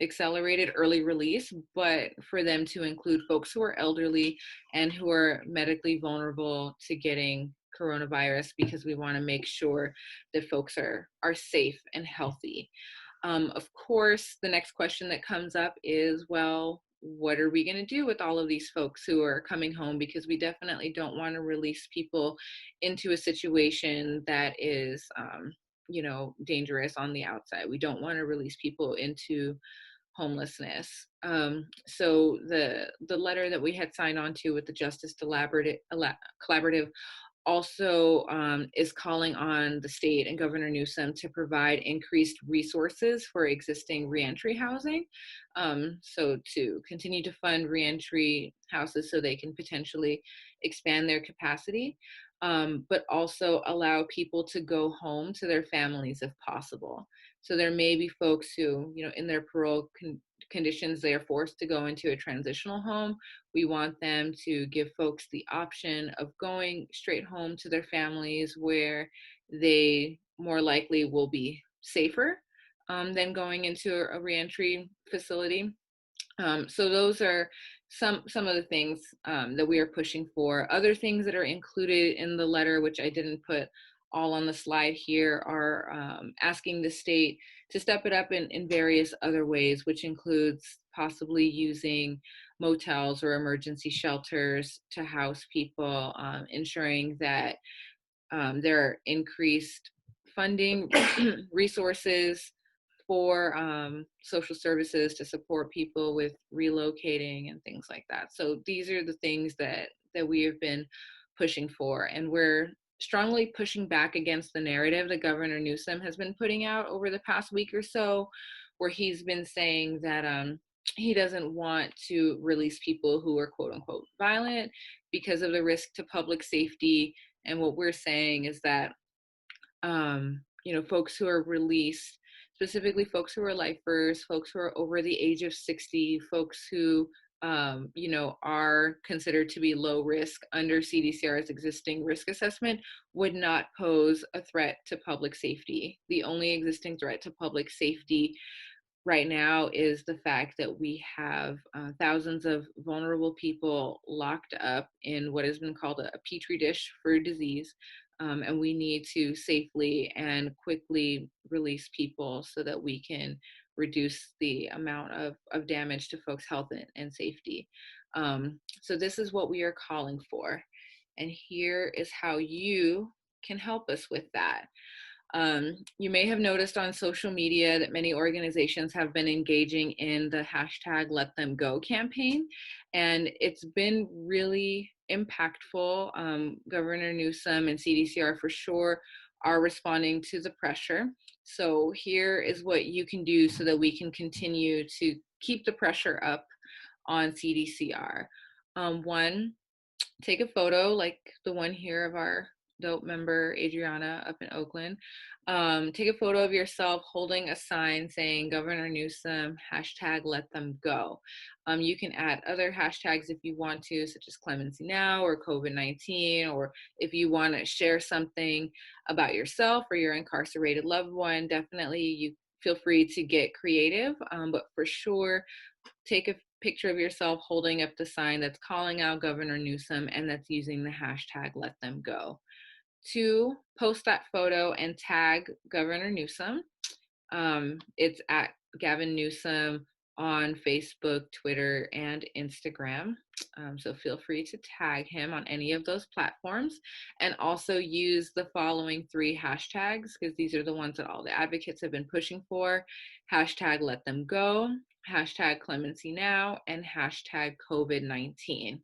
accelerated early release, but for them to include folks who are elderly and who are medically vulnerable to getting coronavirus, because we want to make sure that folks are safe and healthy. Of course, the next question that comes up is, well, what are we going to do with all of these folks who are coming home? Because we definitely don't want to release people into a situation that is, dangerous on the outside. We don't want to release people into homelessness. So the letter that we had signed on to with the Justice Collaborative also is calling on the state and Governor Newsom to provide increased resources for existing reentry housing. So to continue to fund reentry houses so they can potentially expand their capacity, but also allow people to go home to their families if possible. So there may be folks who, in their parole conditions, they are forced to go into a transitional home. We want them to give folks the option of going straight home to their families, where they more likely will be safer than going into a reentry facility. So those are some of the things that we are pushing for. Other things that are included in the letter, which I didn't put all on the slide here, are asking the state to step it up in various other ways, which includes possibly using motels or emergency shelters to house people, ensuring that there are increased funding resources for social services to support people with relocating and things like that. So these are the things that we have been pushing for. And we're strongly pushing back against the narrative that Governor Newsom has been putting out over the past week or so, where he's been saying that he doesn't want to release people who are quote unquote violent because of the risk to public safety. And what we're saying is that, folks who are released, specifically folks who are lifers, folks who are over the age of 60, folks who, are considered to be low risk under CDCR's existing risk assessment, would not pose a threat to public safety. The only existing threat to public safety right now is the fact that we have thousands of vulnerable people locked up in what has been called a petri dish for disease. And we need to safely and quickly release people so that we can reduce the amount of damage to folks' health and safety. So this is what we are calling for. And here is how you can help us with that. You may have noticed on social media that many organizations have been engaging in the hashtag Let Them Go campaign, and it's been really impactful. Governor Newsom and CDCR for sure are responding to the pressure. So here is what you can do so that we can continue to keep the pressure up on CDCR. One, take a photo like the one here of our dope member Adriana up in Oakland. Take a photo of yourself holding a sign saying Governor Newsom, hashtag let them go. You can add other hashtags if you want to, such as Clemency Now or COVID-19, or if you want to share something about yourself or your incarcerated loved one, definitely you feel free to get creative, but for sure, take a picture of yourself holding up the sign that's calling out Governor Newsom and that's using the hashtag let them go. 2, post that photo and tag Governor Newsom. It's at Gavin Newsom on Facebook, Twitter, and Instagram. So feel free to tag him on any of those platforms, and also use the following 3 hashtags, because these are the ones that all the advocates have been pushing for. Hashtag let them go, hashtag Clemency Now, and hashtag COVID-19.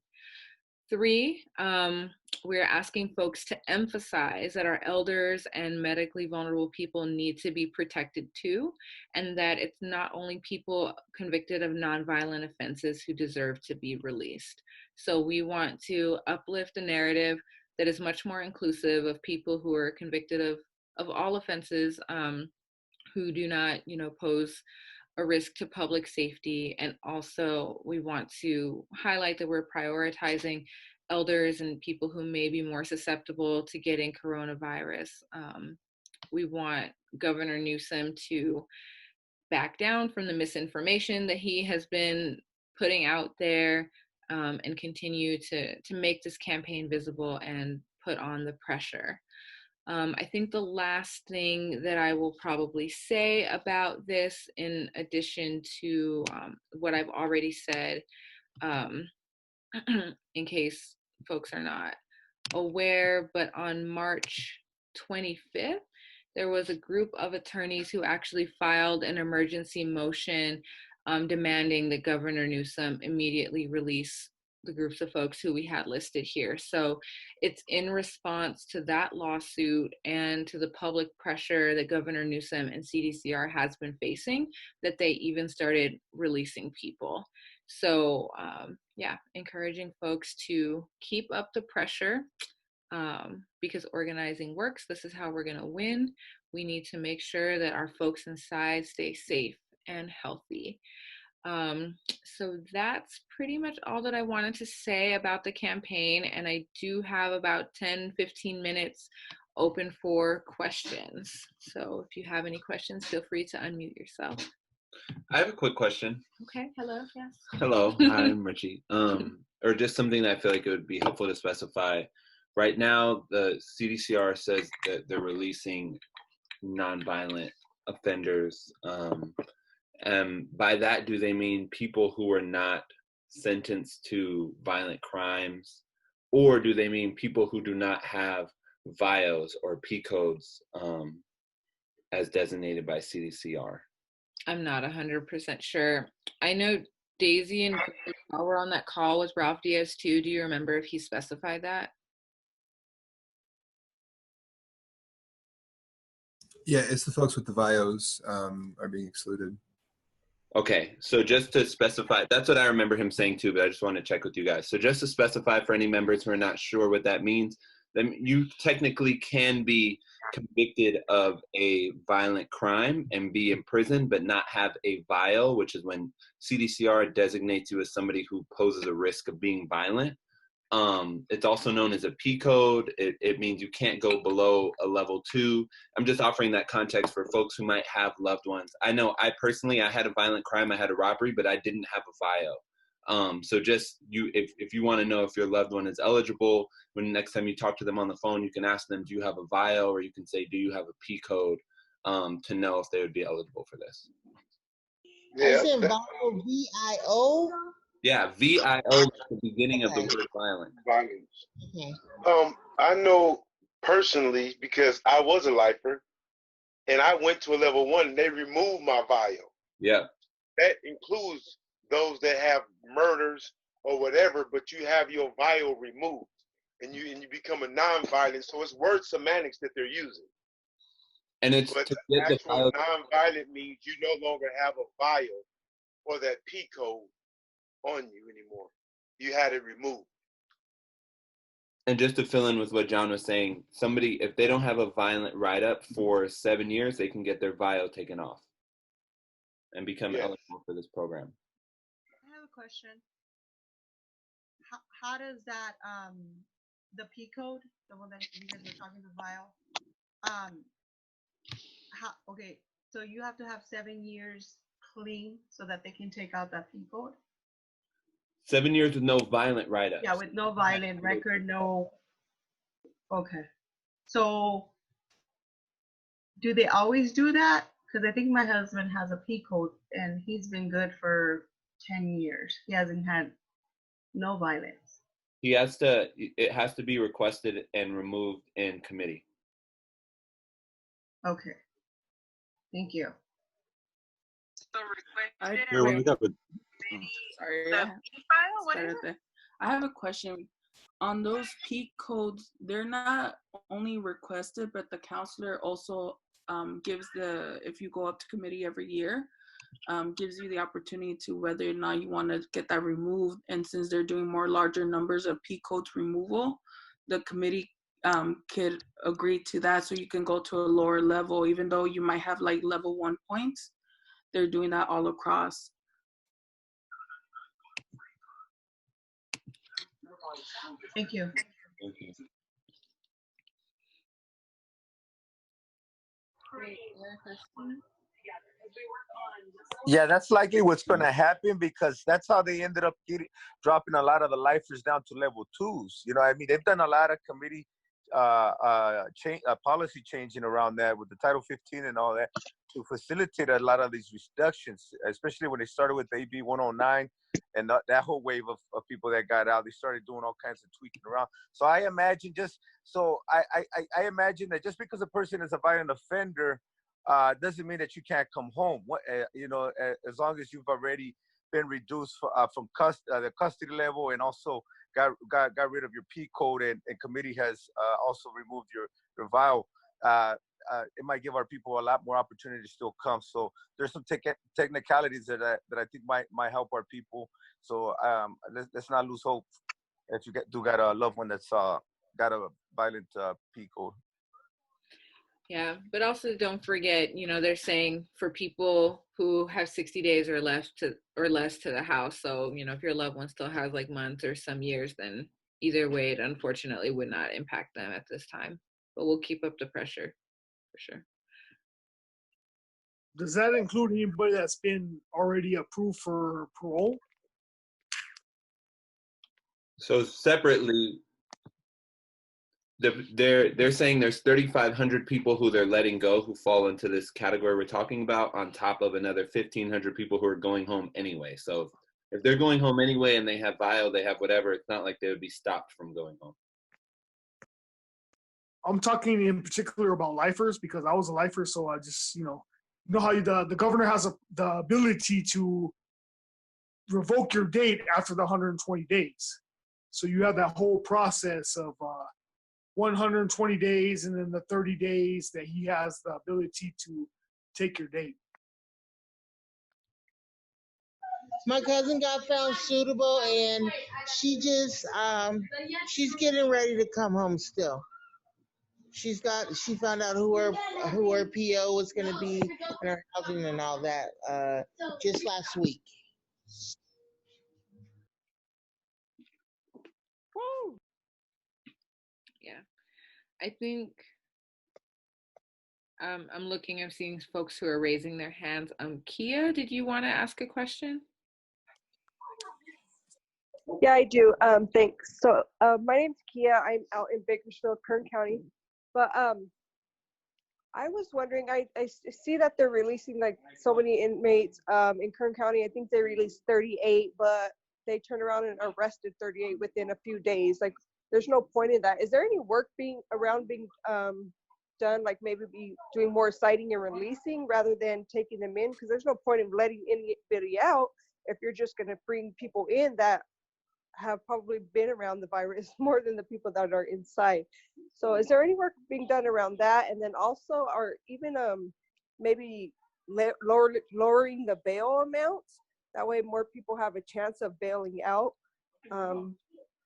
3, we're asking folks to emphasize that our elders and medically vulnerable people need to be protected too, and that it's not only people convicted of nonviolent offenses who deserve to be released. So we want to uplift a narrative that is much more inclusive of people who are convicted of all offenses, who do not, pose a risk to public safety. And also we want to highlight that we're prioritizing elders and people who may be more susceptible to getting coronavirus. We want Governor Newsom to back down from the misinformation that he has been putting out there, and continue to make this campaign visible and put on the pressure. I think the last thing that I will probably say about this, in addition to what I've already said, in case folks are not aware, but on March 25th, there was a group of attorneys who actually filed an emergency motion demanding that Governor Newsom immediately release the groups of folks who we had listed here. So it's in response to that lawsuit and to the public pressure that Governor Newsom and CDCR has been facing that they even started releasing people. So encouraging folks to keep up the pressure, because organizing works. This is how we're going to win. We need to make sure that our folks inside stay safe and healthy. So that's pretty much all that I wanted to say about the campaign. And I do have about 10-15 minutes open for questions. So if you have any questions, feel free to unmute yourself. I have a quick question. Okay, hello, yes. Hello, I'm Richie. Or just something that I feel like it would be helpful to specify. Right now, the CDCR says that they're releasing nonviolent offenders. And by that, do they mean people who are not sentenced to violent crimes? Or do they mean people who do not have VIOs or P codes as designated by CDCR? I'm not 100% sure. I know Daisy and Greg were on that call with Ralph Diaz too. Do you remember if he specified that? Yeah, it's the folks with the bios are being excluded. Okay, so just to specify, that's what I remember him saying too, but I just want to check with you guys. So just to specify for any members who are not sure what that means, then you technically can be convicted of a violent crime and be in prison, but not have a VIO, which is when CDCR designates you as somebody who poses a risk of being violent. It's also known as a P code. It means you can't go below a level 2. I'm just offering that context for folks who might have loved ones. I know I personally, I had a violent crime, I had a robbery, but I didn't have a VIO. So just if you want to know if your loved one is eligible, when the next time you talk to them on the phone, you can ask them, do you have a VIO? Or you can say, do you have a P code, to know if they would be eligible for this. I said VIO, VIO. Yeah, VIO is the beginning of the word violent. Violence. Okay. I know personally because I was a lifer, and I went to a level 1, and they removed my VIO. Yeah. That includes those that have murders or whatever, but you have your VIO removed, and you become a non-violent. So it's word semantics that they're using. And it's But to the get the actual VIO. non-violent means you no longer have a VIO or that P code on you anymore. You had it removed. And just to fill in with what John was saying, somebody, if they don't have a violent write-up for 7 years, they can get their VIO taken off and become eligible for this program. I have a question. How does that, the P code, the one that you guys were talking about, okay, so you have to have 7 years clean so that they can take out that P code? 7 years with no violent write-ups. Yeah, with no violent record, no. Okay. So do they always do that? Because I think my husband has a P code and he's been good for 10 years. He hasn't had no violence. It has to be requested and removed in committee. Okay. Thank you. So I have a question. On those P codes, they're not only requested, but the counselor also gives if you go up to committee every year, gives you the opportunity to whether or not you want to get that removed. And since they're doing more larger numbers of P codes removal, the committee could agree to that, so you can go to a lower level, even though you might have like level 1 points. They're doing that all across. Thank you. Thank you. Yeah, that's likely what's going to happen, because that's how they ended up dropping a lot of the lifers down to level 2s. You know what I mean? They've done a lot of committee policy changing around that with the Title 15 and all that to facilitate a lot of these reductions, especially when they started with the AB 109 and that whole wave of people that got out. They started doing all kinds of tweaking around. So I imagine I imagine that just because a person is a violent offender doesn't mean that you can't come home. As long as you've already been reduced from the custody level, and also got rid of your P code, and committee has also removed your VIO. It might give our people a lot more opportunity to still come. So there's some technicalities that I think might help our people. So let's not lose hope if you got a loved one that's got a violent P code. Yeah, but also don't forget, they're saying for people who have 60 days or less to the house. So, if your loved one still has like months or some years, then either way, it unfortunately would not impact them at this time. But we'll keep up the pressure for sure. Does that include anybody that's been already approved for parole? So separately, they're saying there's 3,500 people who they're letting go who fall into this category we're talking about, on top of another 1,500 people who are going home anyway. So if they're going home anyway and they have VIO, they have whatever, it's not like they would be stopped from going home. I'm talking in particular about lifers, because I was a lifer, so I just, how the governor has the ability to revoke your date after the 120 days. So you have that whole process of 120 days and then the 30 days that he has the ability to take your date. My cousin got found suitable, and she just she's getting ready to come home still. She found out who her PO was going to be and her housing and all that just last week. Woo. Yeah, I think I'm looking. I'm seeing folks who are raising their hands. Kia, did you want to ask a question? Yeah, I do. Thanks. So my name's Kia. I'm out in Bakersfield, Kern County. But I was wondering, I see that they're releasing like so many inmates in Kern County. I think they released 38, but they turned around and arrested 38 within a few days. Like, there's no point in that. Is there any work being done, like maybe be doing more citing and releasing rather than taking them in? Because there's no point in letting anybody out if you're just going to bring people in that have probably been around the virus more than the people that are inside. So is there any work being done around that? And then also, or even maybe lowering the bail amounts? That way more people have a chance of bailing out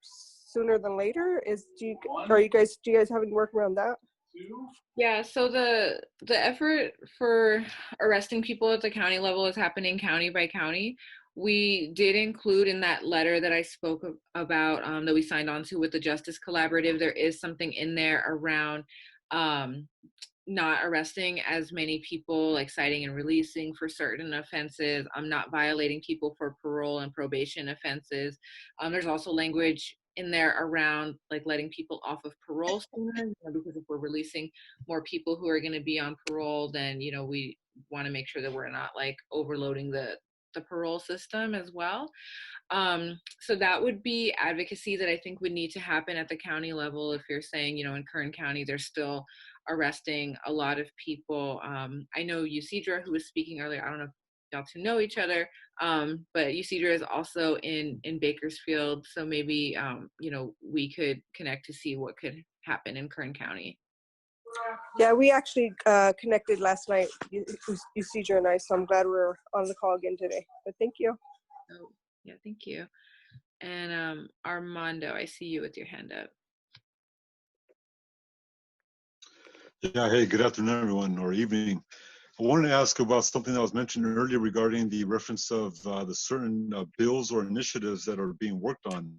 sooner than later. Do you guys have any work around that? Yeah, so the effort for arresting people at the county level is happening county by county. We did include in that letter that I spoke about that we signed on to with the Justice Collaborative, there is something in there around not arresting as many people, like citing and releasing for certain offenses, not violating people for parole and probation offenses. There's also language in there around like letting people off of parole sooner, because if we're releasing more people who are going to be on parole, then we want to make sure that we're not like overloading the parole system as well. So that would be advocacy that I think would need to happen at the county level. If you're saying, in Kern County, they're still arresting a lot of people. I know Ysidra, who was speaking earlier, I don't know if y'all two know each other, but Ysidra is also in Bakersfield. So maybe, we could connect to see what could happen in Kern County. Yeah, we actually connected last night, Ysidra and I, so I'm glad we're on the call again today. But thank you. Oh, yeah, thank you. And Armando, I see you with your hand up. Yeah, hey, good afternoon, everyone, or evening. I wanted to ask about something that was mentioned earlier regarding the reference of the certain bills or initiatives that are being worked on.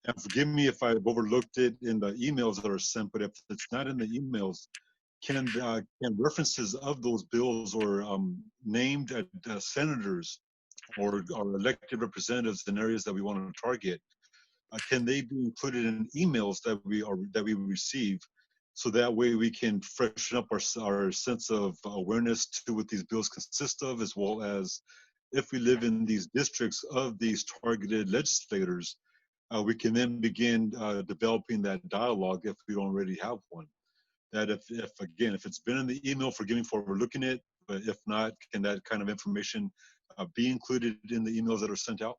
And forgive me if I've overlooked it in the emails that are sent, but if it's not in the emails, can references of those bills or named senators or elected representatives in areas that we want to target, can they be included in emails that we receive, so that way we can freshen up our sense of awareness to what these bills consist of, as well as if we live in these districts of these targeted legislators, we can then begin developing that dialogue if we don't already have one. That if it's been in the email, forgive me for overlooking it, but if not, can that kind of information be included in the emails that are sent out?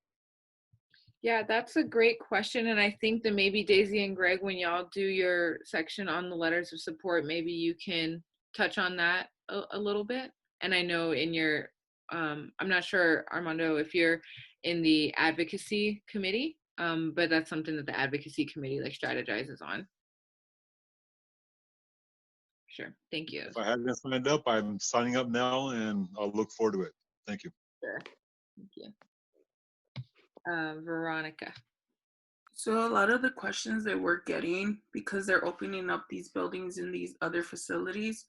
Yeah, that's a great question. And I think that maybe Daisy and Greg, when y'all do your section on the letters of support, maybe you can touch on that a little bit. And I know in your, I'm not sure, Armando, if you're in the Advocacy Committee, but that's something that the Advocacy Committee like strategizes on. Sure, thank you. If I hadn't signed up, I'm signing up now, and I'll look forward to it. Thank you. Sure, thank you. Veronica. So a lot of the questions that we're getting, because they're opening up these buildings in these other facilities,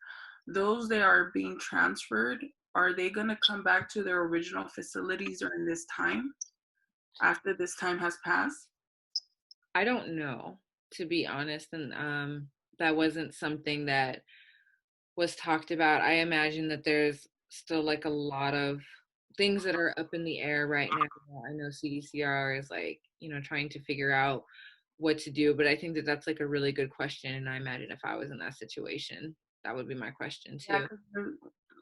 those that are being transferred, are they going to come back to their original facilities during this time, after this time has passed? I don't know, to be honest, and that wasn't something that was talked about. I imagine that there's still like a lot of things that are up in the air right now. I know CDCR is like, trying to figure out what to do, but I think that that's like a really good question. And I imagine if I was in that situation, that would be my question too. Yeah,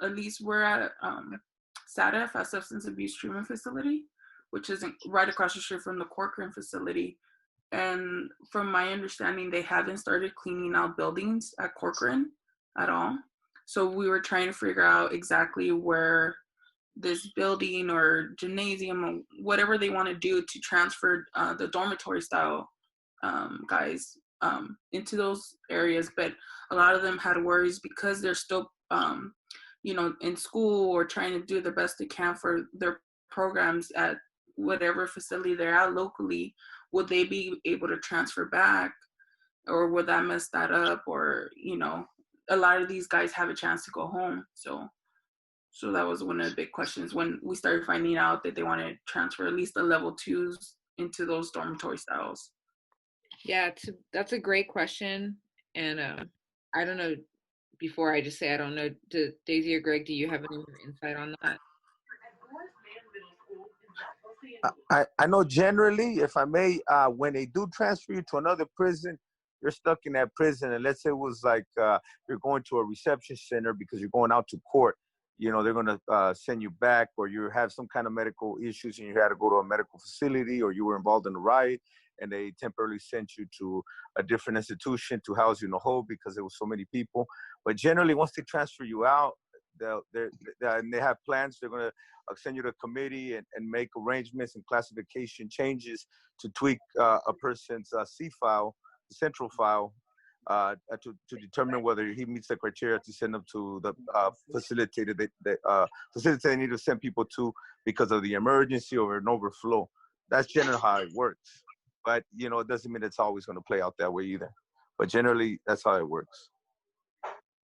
at least we're at SADF, a substance abuse treatment facility, which is right across the street from the Corcoran facility. And from my understanding, they haven't started cleaning out buildings at Corcoran at all. So we were trying to figure out exactly where this building or gymnasium or whatever they want to do to transfer the dormitory style guys into those areas. But a lot of them had worries because they're still, in school or trying to do the best they can for their programs at whatever facility they're at locally. Would they be able to transfer back, or would that mess that up? Or, a lot of these guys have a chance to go home. So that was one of the big questions when we started finding out that they want to transfer at least the level 2s into those dormitory styles. Yeah, that's a great question. And I don't know, before I just say I don't know, Daisy or Greg, do you have any more insight on that? I know generally, if I may, when they do transfer you to another prison, you're stuck in that prison. And let's say it was like you're going to a reception center because you're going out to court. They're going to send you back, or you have some kind of medical issues and you had to go to a medical facility, or you were involved in a riot and they temporarily sent you to a different institution to house you in a hole because there was so many people. But generally, once they transfer you out, they have plans. They're going to send you to a committee and make arrangements and classification changes to tweak a person's C file, the central file, to determine whether he meets the criteria to send them to the facilitator. Facilitator need to send people to because of the emergency or an overflow. That's generally how it works. But it doesn't mean it's always going to play out that way either. But generally, that's how it works.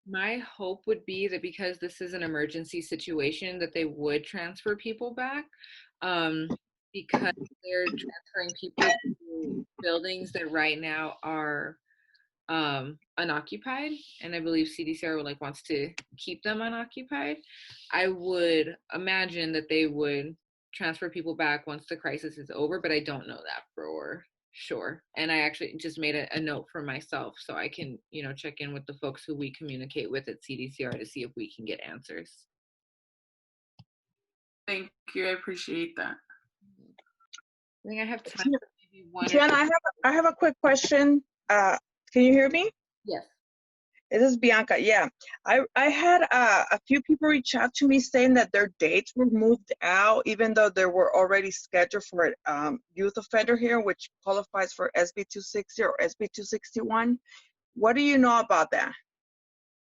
My hope would be that because this is an emergency situation, that they would transfer people back, because they're transferring people to buildings that right now are unoccupied, and I believe CDCR wants to keep them unoccupied. I would imagine that they would transfer people back once the crisis is over, but I don't know that for sure. And I actually just made a note for myself so I can check in with the folks who we communicate with at CDCR to see if we can get answers. Thank you, I appreciate that. I think I have time for maybe one. Jen, I have a quick question. Can you hear me? Yes. This is Bianca. Yeah, I had a few people reach out to me saying that their dates were moved out, even though they were already scheduled for youth offender here, which qualifies for SB 260 or SB 261. What do you know about that?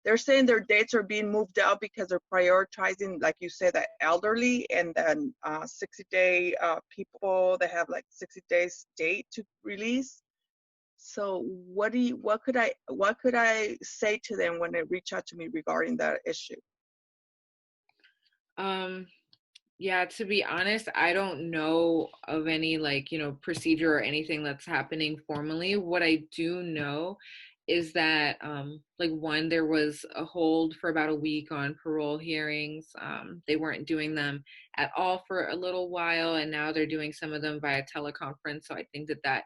They're saying their dates are being moved out because they're prioritizing, like you said, the elderly and then 60-day people that have like 60 days date to release. So what could I say to them when they reach out to me regarding that issue? Yeah, to be honest, I don't know of any procedure or anything that's happening formally. What I do know is that one, there was a hold for about a week on parole hearings. They weren't doing them at all for a little while, and now they're doing some of them via teleconference. So I think that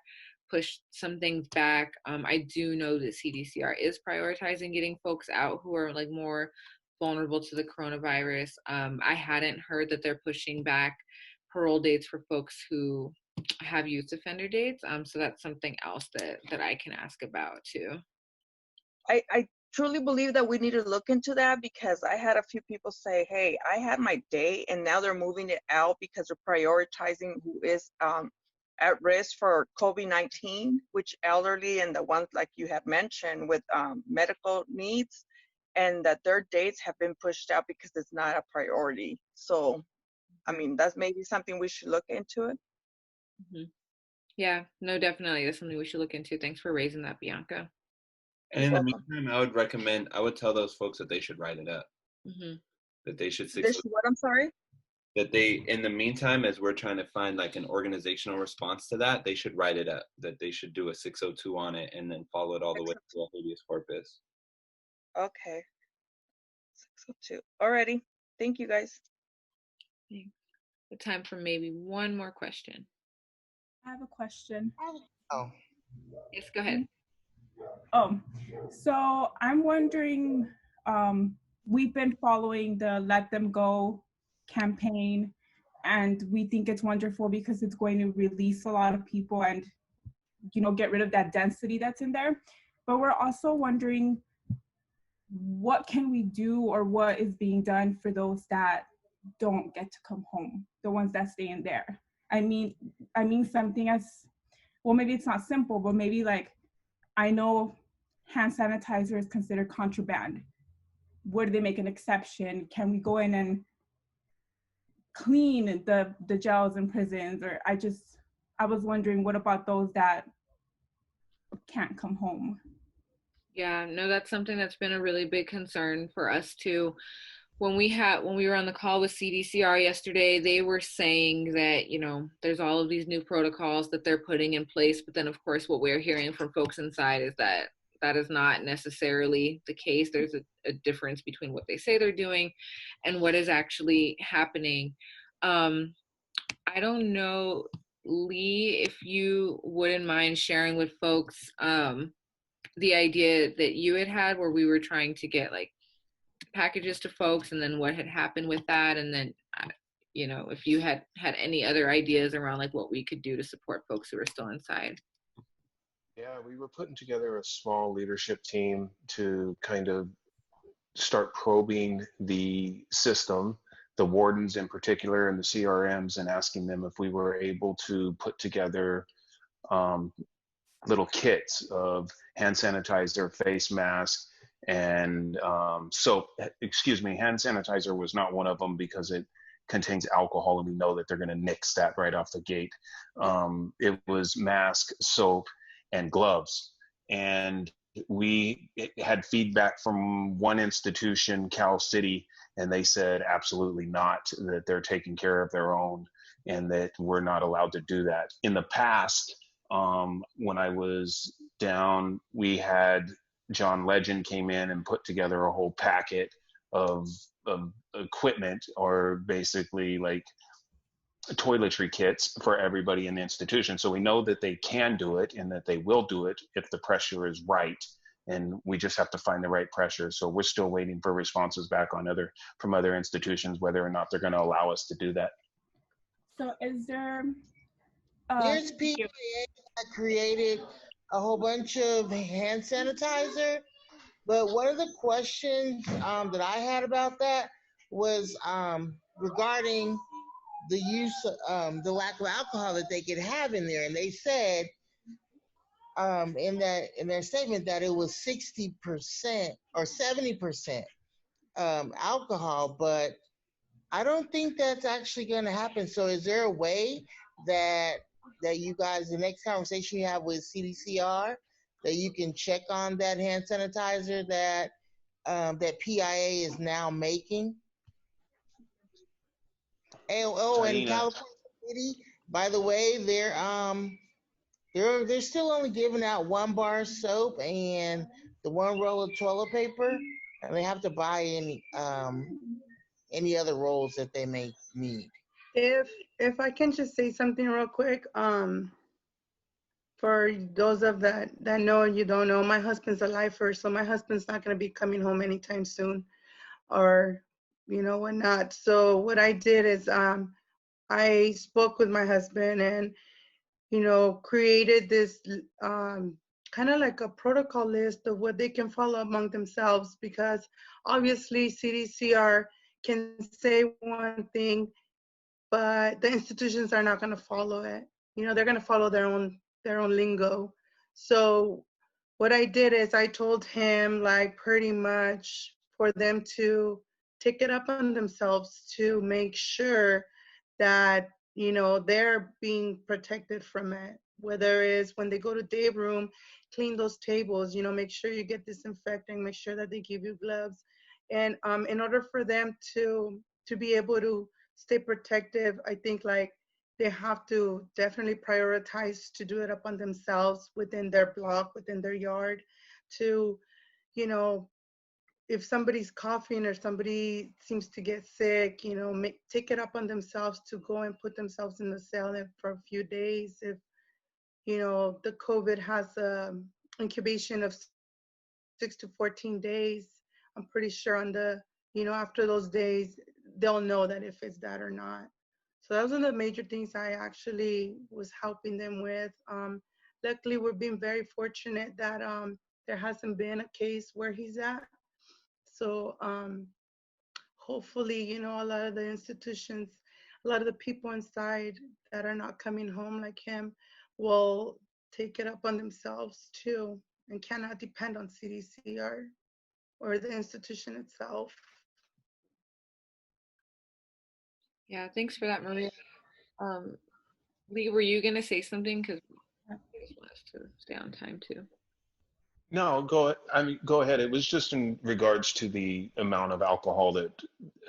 pushed some things back. I do know that CDCR is prioritizing getting folks out who are more vulnerable to the coronavirus. I hadn't heard that they're pushing back parole dates for folks who have youth offender dates. So that's something else that I can ask about too. I truly believe that we need to look into that, because I had a few people say, hey, I had my date and now they're moving it out because they're prioritizing who is at risk for COVID-19, which elderly and the ones like you have mentioned with medical needs, and that their dates have been pushed out because it's not a priority. So, I mean, that's maybe something we should look into it. Mm-hmm. Yeah, no, definitely. That's something we should look into. Thanks for raising that, Bianca. And in the meantime, I would tell those folks that they should write it up. Mm-hmm. That they should what? I'm sorry? That they, in the meantime, as we're trying to find an organizational response to that, they should write it up. That they should do a 602 on it and then follow it all the way to a habeas corpus. Okay. 602. Alrighty. Thank you, guys. The time for maybe one more question. I have a question. Oh. Yes, go ahead. So I'm wondering, we've been following the Let Them Go campaign, and we think it's wonderful because it's going to release a lot of people, and get rid of that density that's in there. But we're also wondering, what can we do, or what is being done for those that don't get to come home, the ones that stay in there? I mean something as, well, maybe it's not simple, but maybe like, I know hand sanitizer is considered contraband. Would they make an exception? Can we go in and clean the jails and prisons? Or I was wondering, what about those that can't come home? Yeah, no, that's something that's been a really big concern for us too. When we were on the call with CDCR yesterday, they were saying that, there's all of these new protocols that they're putting in place, but then of course what we're hearing from folks inside is that that is not necessarily the case. There's a difference between what they say they're doing and what is actually happening. I don't know, Lee, if you wouldn't mind sharing with folks the idea that you had where we were trying to get like packages to folks, and then what had happened with that, and then if you had any other ideas around like what we could do to support folks who are still inside. Yeah, we were putting together a small leadership team to kind of start probing the system, the wardens in particular, and the CRMs, and asking them if we were able to put together little kits of hand sanitizer, face mask, and soap. Excuse me, hand sanitizer was not one of them because it contains alcohol, and we know that they're going to nix that right off the gate. It was mask, soap, and gloves. And we had feedback from one institution, Cal City, and they said absolutely not, that they're taking care of their own and that we're not allowed to do that. In the past, when I was down, we had John Legend came in and put together a whole packet of equipment, or basically like toiletry kits for everybody in the institution. So we know that they can do it and that they will do it if the pressure is right. And we just have to find the right pressure. So we're still waiting for responses back from other institutions, whether or not they're going to allow us to do that. So is there... There's people that created a whole bunch of hand sanitizer, but one of the questions that I had about that was regarding the use, the lack of alcohol that they could have in there, and they said in their statement that it was 60% or 70% alcohol, but I don't think that's actually going to happen. So is there a way that you guys, the next conversation you have with CDCR, that you can check on that hand sanitizer that PIA is now making? And California City, by the way, they're still only giving out 1 bar soap and the 1 roll of toilet paper, and they have to buy any other rolls that they may need. If I can just say something real quick, for those of that know and you don't know, my husband's a lifer, so my husband's not going to be coming home anytime soon, or whatnot. So what I did is I spoke with my husband and created this kind of like a protocol list of what they can follow among themselves, because obviously CDCR can say one thing, but the institutions are not going to follow it. They're going to follow their own lingo. So what I did is I told him, like, pretty much for them to take it up on themselves to make sure that they're being protected from it, whether it's when they go to day room, clean those tables, make sure you get disinfecting, make sure that they give you gloves. And in order for them to be able to stay protective, I think like they have to definitely prioritize to do it up on themselves within their block, within their yard, to, if somebody's coughing or somebody seems to get sick, take it up on themselves to go and put themselves in the cell for a few days. If, the COVID has an incubation of 6 to 14 days, I'm pretty sure on the, after those days, they'll know that if it's that or not. So those are the major things I actually was helping them with. luckily we're being very fortunate that there hasn't been a case where he's at. So hopefully, a lot of the institutions, a lot of the people inside that are not coming home like him will take it up on themselves too, and cannot depend on CDC or the institution itself. Yeah, thanks for that, Maria. Lee, were you gonna say something? Because I just want us to stay on time too. No, go ahead. It was just in regards to the amount of alcohol that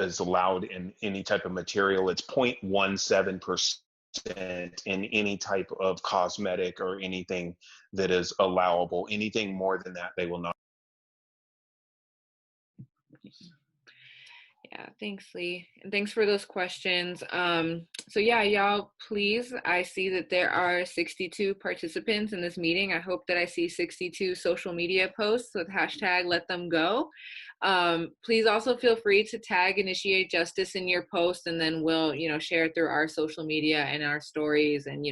is allowed in any type of material. It's 0.17% in any type of cosmetic or anything that is allowable. Anything more than that, they will not. Yeah, thanks, Lee. And thanks for those questions. So yeah, y'all, please, I see that there are 62 participants in this meeting. I hope that I see 62 social media posts with hashtag let them go. Please also feel free to tag Initiate Justice in your post, and then we'll, share it through our social media and our stories, and,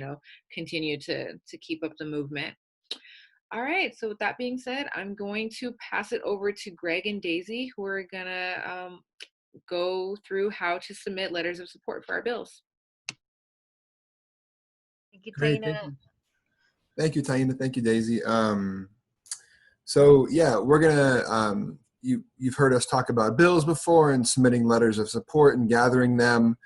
continue to keep up the movement. All right, so with that being said, I'm going to pass it over to Greg and Daisy, who are gonna go through how to submit letters of support for our bills. Thank you, Great, Taina. Thank you, Taina. Thank you, Daisy. So yeah, we're gonna, you've heard us talk about bills before and submitting letters of support and gathering them.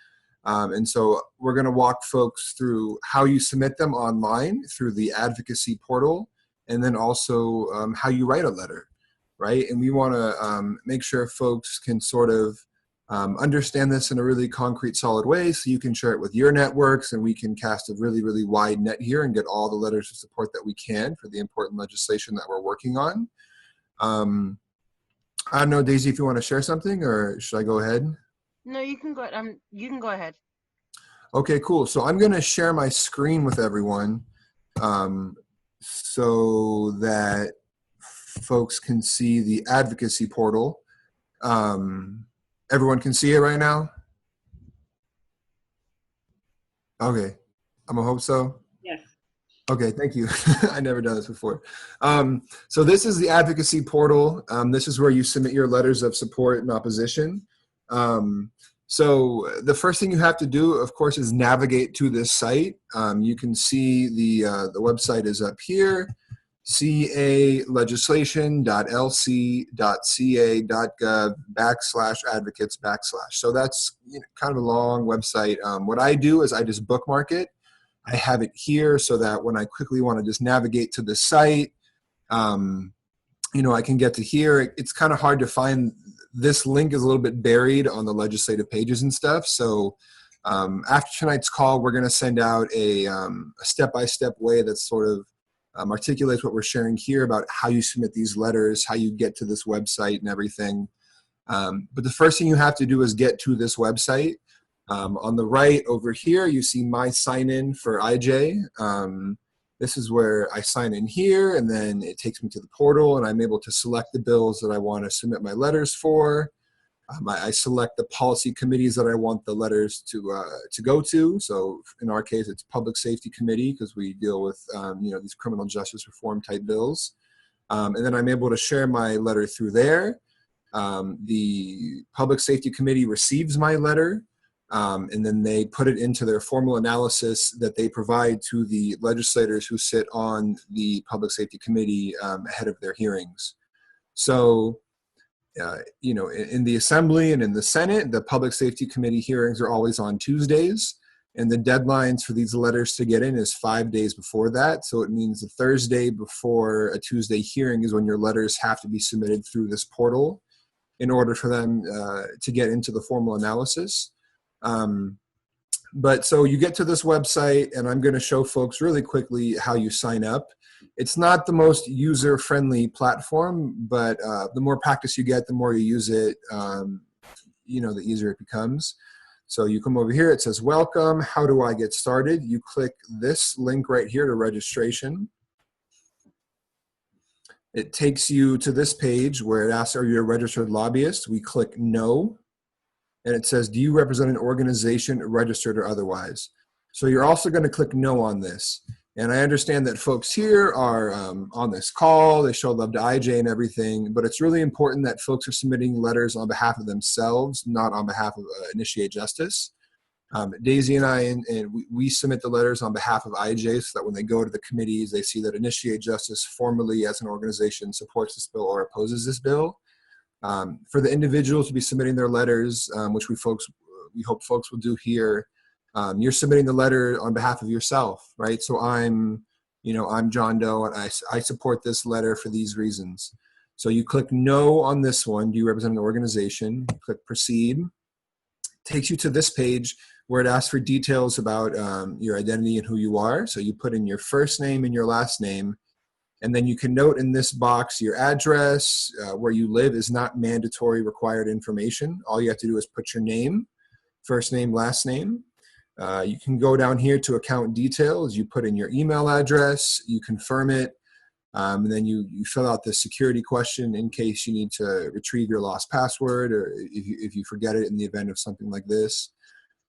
And so we're gonna walk folks through how you submit them online through the Advocacy Portal, and then also how you write a letter, right? And we wanna make sure folks can sort of understand this in a really concrete, solid way, so you can share it with your networks, and we can cast a really, really wide net here and get all the letters of support that we can for the important legislation that we're working on. I don't know, Daisy, if you want to share something, or should I go ahead? No, you can go. You can go ahead. Okay, cool. So I'm going to share my screen with everyone, so that folks can see the Advocacy Portal. Everyone can see it right now? Okay, I'm gonna hope so. Yes. Okay, thank you. I never done this before. So this is the Advocacy Portal. This is where you submit your letters of support and opposition. So the first thing you have to do, of course, is navigate to this site. You can see the website is up here, calc.lc.ca.gov/advocates/. So that's kind of a long website. What I do is I just bookmark it. I have it here so that when I quickly want to just navigate to the site, I can get to here. It's kind of hard to find. This link is a little bit buried on the legislative pages and stuff. So after tonight's call, we're going to send out a step-by-step way that sort of articulates what we're sharing here about how you submit these letters, how you get to this website and everything. But the first thing you have to do is get to this website. On the right over here, you see my sign in for IJ. This is where I sign in here, and then it takes me to the portal, and I'm able to select the bills that I want to submit my letters for. I select the policy committees that I want the letters to go to. So in our case, it's Public Safety Committee, because we deal with these criminal justice reform type bills. And then I'm able to share my letter through there. The Public Safety Committee receives my letter, and then they put it into their formal analysis that they provide to the legislators who sit on the Public Safety Committee ahead of their hearings. So in the Assembly and in the Senate, the Public Safety Committee hearings are always on Tuesdays, and the deadlines for these letters to get in is 5 days before that. So it means the Thursday before a Tuesday hearing is when your letters have to be submitted through this portal in order for them to get into the formal analysis. But so you get to this website, and I'm going to show folks really quickly how you sign up. It's not the most user-friendly platform, but the more practice you get, the more you use it, the easier it becomes. So you come over here, it says, welcome, how do I get started? You click this link right here to registration. It takes you to this page where it asks, are you a registered lobbyist? We click no. And it says, do you represent an organization registered or otherwise? So you're also going to click no on this. And I understand that folks here are on this call, they show love to IJ and everything, but it's really important that folks are submitting letters on behalf of themselves, not on behalf of Initiate Justice. Daisy and I, and we submit the letters on behalf of IJ so that when they go to the committees, they see that Initiate Justice formally as an organization supports this bill or opposes this bill. For the individuals to be submitting their letters, which we hope folks will do here, you're submitting the letter on behalf of yourself, right? So I'm John Doe, and I support this letter for these reasons. So you click no on this one. Do you represent an organization? You click proceed. Takes you to this page where it asks for details about your identity and who you are. So you put in your first name and your last name. And then you can note in this box your address, where you live is not mandatory required information. All you have to do is put your name, first name, last name. You can go down here to account details. You put in your email address, you confirm it, and then you fill out the security question in case you need to retrieve your lost password or if you forget it in the event of something like this.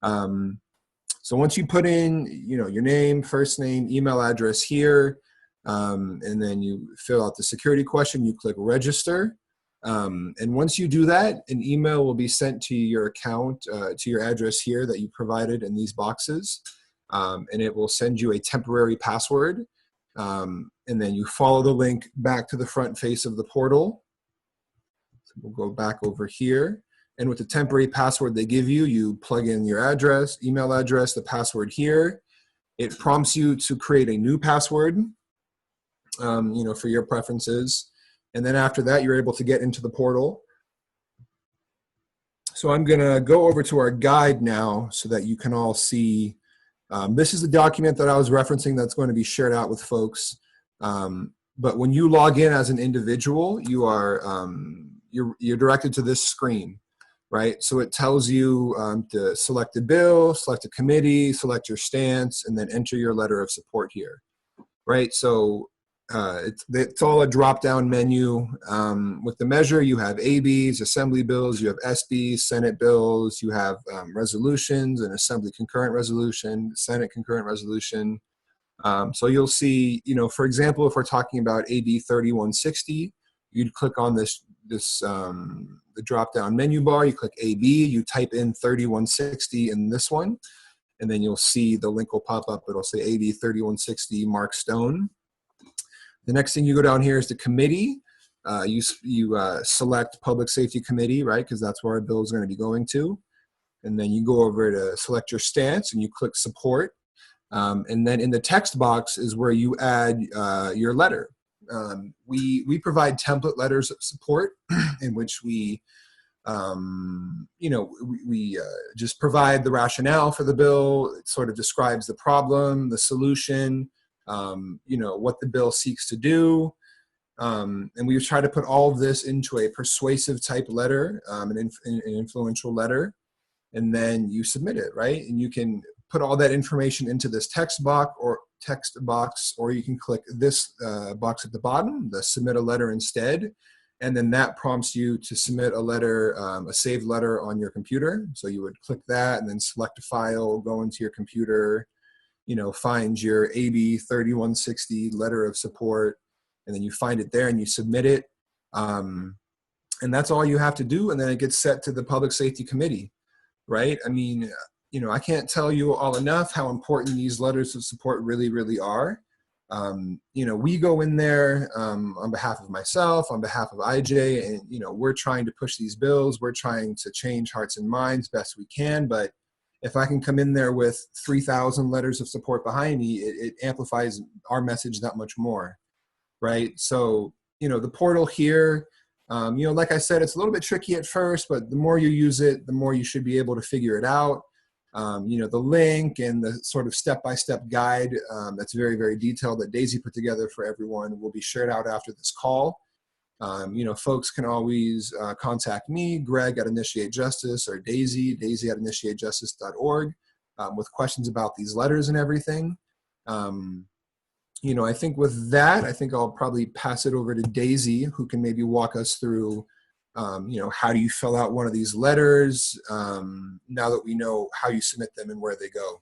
So once you put in your name, first name, email address here, and then you fill out the security question, you click register. And once you do that, an email will be sent to your account, to your address here that you provided in these boxes. And it will send you a temporary password. And then you follow the link back to the front face of the portal. So we'll go back over here. And with the temporary password they give you, you plug in your address, email address, the password here. It prompts you to create a new password, for your preferences. And then after that, you're able to get into the portal. So I'm gonna go over to our guide now so that you can all see. This is the document that I was referencing that's going to be shared out with folks. But when you log in as an individual, you are, you're directed to this screen, right? So it tells you to select a bill, select a committee, select your stance, and then enter your letter of support here, right? So it's all a drop-down menu. With the measure, you have ABs, assembly bills, you have SBs, Senate bills, you have resolutions, an assembly concurrent resolution, Senate concurrent resolution. So you'll see, for example, if we're talking about AB 3160, you'd click on the drop-down menu bar, you click AB, you type in 3160 in this one, and then you'll see the link will pop up. It'll say AB 3160 Mark Stone. The next thing you go down here is the committee. You select Public Safety Committee, right? Because that's where our bill is going to be going to. And then you go over to select your stance and you click support. And then in the text box is where you add your letter. We provide template letters of support in which we just provide the rationale for the bill. It sort of describes the problem, the solution, what the bill seeks to do. And we try to put all of this into a persuasive type letter, an influential letter, and then you submit it, right? And you can put all that information into this text box, or you can click this box at the bottom, the submit a letter instead. And then that prompts you to submit a letter, a saved letter on your computer. So you would click that and then select a file, go into your computer, find your AB 3160 letter of support, and then you find it there and you submit it. And that's all you have to do. And then it gets set to the Public Safety Committee, right? I mean, I can't tell you all enough how important these letters of support really, really are. We go in there on behalf of myself, on behalf of IJ, and, we're trying to push these bills. We're trying to change hearts and minds best we can. But if I can come in there with 3,000 letters of support behind me, it amplifies our message that much more, right? So, the portal here, like I said, it's a little bit tricky at first, but the more you use it, the more you should be able to figure it out. The link and the sort of step-by-step guide that's very, very detailed that Daisy put together for everyone will be shared out after this call. Folks can always contact me, Greg at Initiate Justice, or Daisy at initiatejustice.org, with questions about these letters and everything. I think with that, I'll probably pass it over to Daisy, who can maybe walk us through how do you fill out one of these letters now that we know how you submit them and where they go.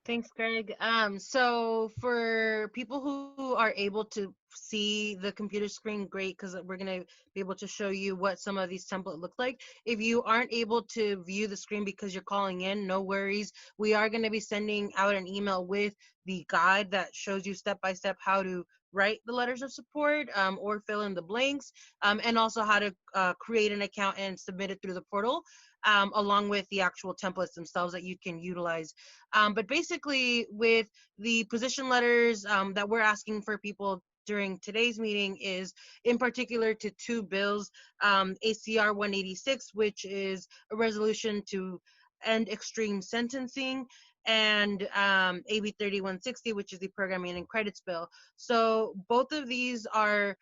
Thanks, Greg. So for people who are able to see the computer screen, great, because we're gonna be able to show you what some of these templates look like. If you aren't able to view the screen because you're calling in, no worries. We are gonna be sending out an email with the guide that shows you step by step how to write the letters of support, or fill in the blanks, and also how to create an account and submit it through the portal, along with the actual templates themselves that you can utilize. But basically, with the position letters that we're asking for people during today's meeting is in particular to two bills, ACR 186, which is a resolution to end extreme sentencing, and AB 3160, which is the programming and credits bill. So both of these are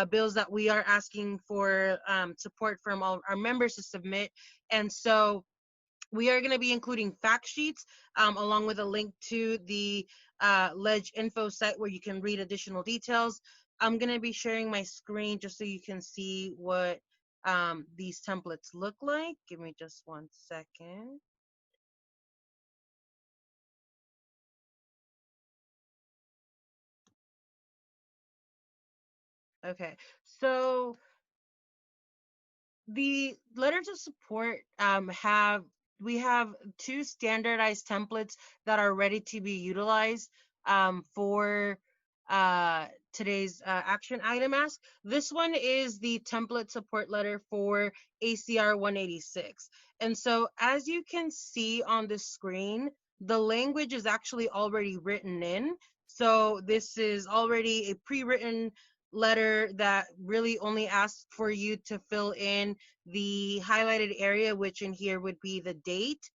bills that we are asking for support from all our members to submit. And so we are going to be including fact sheets along with a link to the Ledge Info site where you can read additional details. I'm going to be sharing my screen just so you can see what these templates look like. Give me just 1 second. Okay, so the letters of support we have two standardized templates that are ready to be utilized for today's action item ask. This one is the template support letter for ACR 186. And so as you can see on the screen, the language is actually already written in. So this is already a pre-written letter that really only asks for you to fill in the highlighted area, which in here would be the date,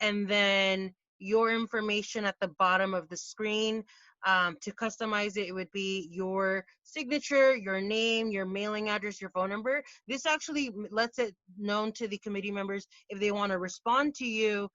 and then your information at the bottom of the screen. To customize it, it would be your signature, your name, your mailing address, your phone number. This actually lets it known to the committee members if they want to respond to you,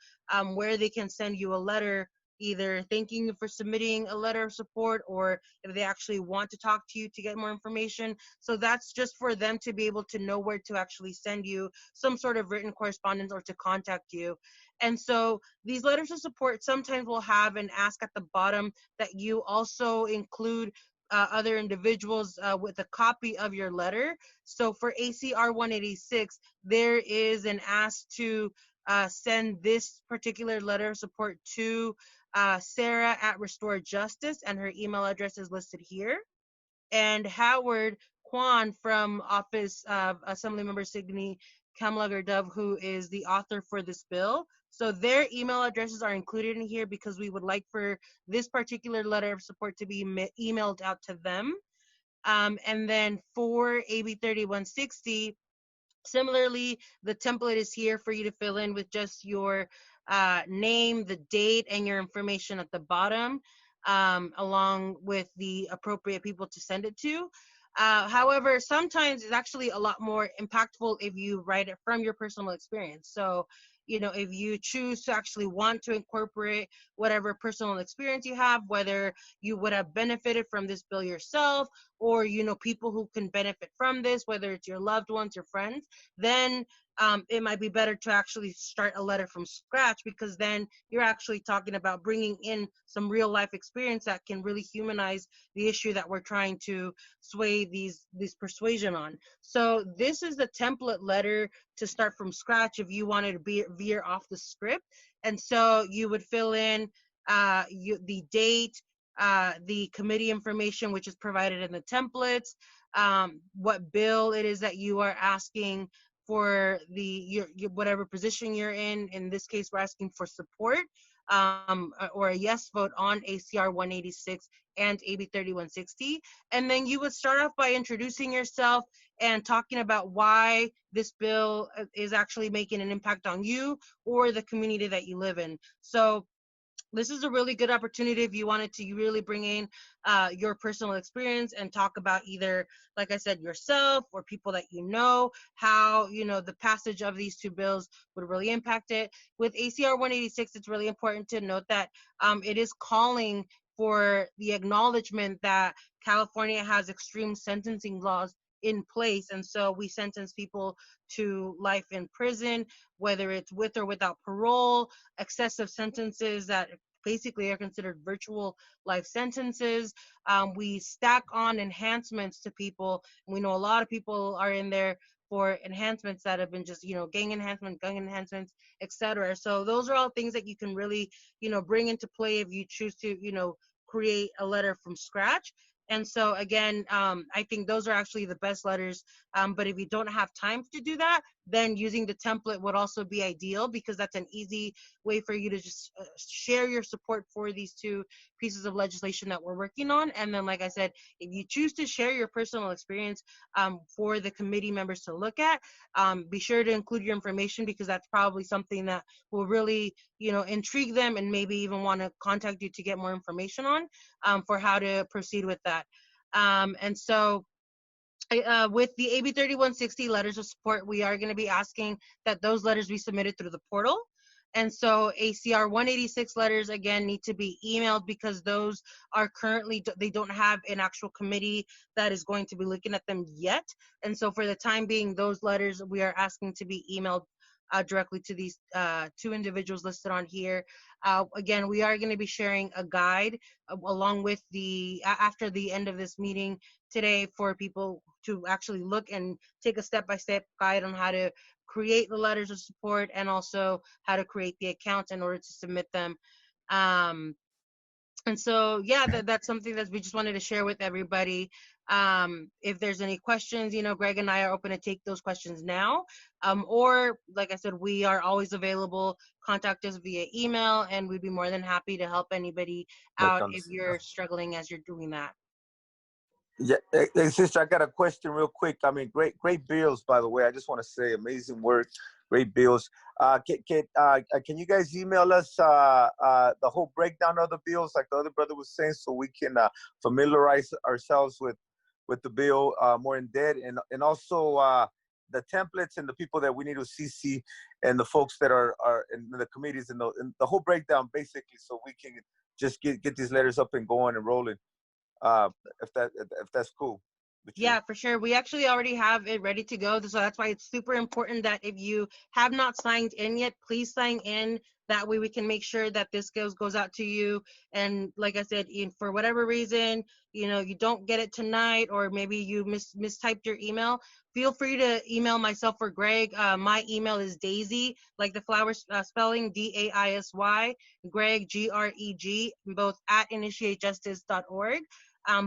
where they can send you a letter, either thanking you for submitting a letter of support, or if they actually want to talk to you to get more information. So that's just for them to be able to know where to actually send you some sort of written correspondence or to contact you. And so these letters of support sometimes will have an ask at the bottom that you also include other individuals with a copy of your letter. So for ACR 186, there is an ask to send this particular letter of support to Sarah at Restore Justice, and her email address is listed here. And Howard Kwan from Office of Assemblymember Signe Kamlager Dove, who is the author for this bill. So their email addresses are included in here because we would like for this particular letter of support to be emailed out to them. And then for AB 3160, similarly, the template is here for you to fill in with just your name, the date, and your information at the bottom, along with the appropriate people to send it to. However, sometimes it's actually a lot more impactful if you write it from your personal experience. So, you know, if you choose to actually want to incorporate whatever personal experience you have, whether you would have benefited from this bill yourself, or, you know, people who can benefit from this, whether it's your loved ones or friends, then it might be better to actually start a letter from scratch, because then you're actually talking about bringing in some real life experience that can really humanize the issue that we're trying to sway these persuasion on. So this is the template letter to start from scratch if you wanted to veer off the script. And so you would fill in the date, the committee information, which is provided in the templates, what bill it is that you are asking for, your whatever position you're in. In this case, we're asking for support, or a yes vote on ACR 186 and AB 3160. And then you would start off by introducing yourself and talking about why this bill is actually making an impact on you or the community that you live in. So this is a really good opportunity if you wanted to really bring in your personal experience and talk about either, like I said, yourself or people that you know, how, you know, the passage of these two bills would really impact it. With ACR 186, it's really important to note that it is calling for the acknowledgement that California has extreme sentencing laws in place. And so we sentence people to life in prison, whether it's with or without parole, excessive sentences that basically are considered virtual life sentences. We stack on enhancements to people. We know a lot of people are in there for enhancements that have been just, gang enhancement, gun enhancements, etc. So those are all things that you can really, bring into play if you choose to, create a letter from scratch. And so again, I think those are actually the best letters. But if you don't have time to do that, then using the template would also be ideal, because that's an easy way for you to just share your support for these two pieces of legislation that we're working on. And then, like I said, if you choose to share your personal experience for the committee members to look at, be sure to include your information, because that's probably something that will really, intrigue them and maybe even want to contact you to get more information on for how to proceed with that. And so with the AB 3160 letters of support, we are going to be asking that those letters be submitted through the portal. And so ACR 186 letters, again, need to be emailed, because those are currently, they don't have an actual committee that is going to be looking at them yet. And so for the time being, those letters we are asking to be emailed directly to these two individuals listed on here. Again, we are going to be sharing a guide along with after the end of this meeting today, for people to actually look and take a step-by-step guide on how to create the letters of support, and also how to create the accounts in order to submit them. And so, yeah, that's something that we just wanted to share with everybody. If there's any questions, Greg and I are open to take those questions now. Or, like I said, we are always available. Contact us via email, and we'd be more than happy to help anybody out if you're struggling as you're doing that. Yeah, hey, sister, I got a question real quick. I mean, great bills, by the way. I just want to say, amazing work, great bills. Can you guys email us the whole breakdown of the bills, like the other brother was saying, so we can familiarize ourselves with the bill more in depth, and also the templates and the people that we need to CC, and the folks that are in the committees, and the whole breakdown, basically, so we can just get these letters up and going and rolling. If that's cool. Yeah, for sure. We actually already have it ready to go. So that's why it's super important that if you have not signed in yet, please sign in. That way we can make sure that this goes out to you. And like I said, for whatever reason, you don't get it tonight, or maybe you mistyped your email, feel free to email myself or Greg. My email is Daisy, like the flower spelling, DAISY, Greg, GREG, both at initiatejustice.org.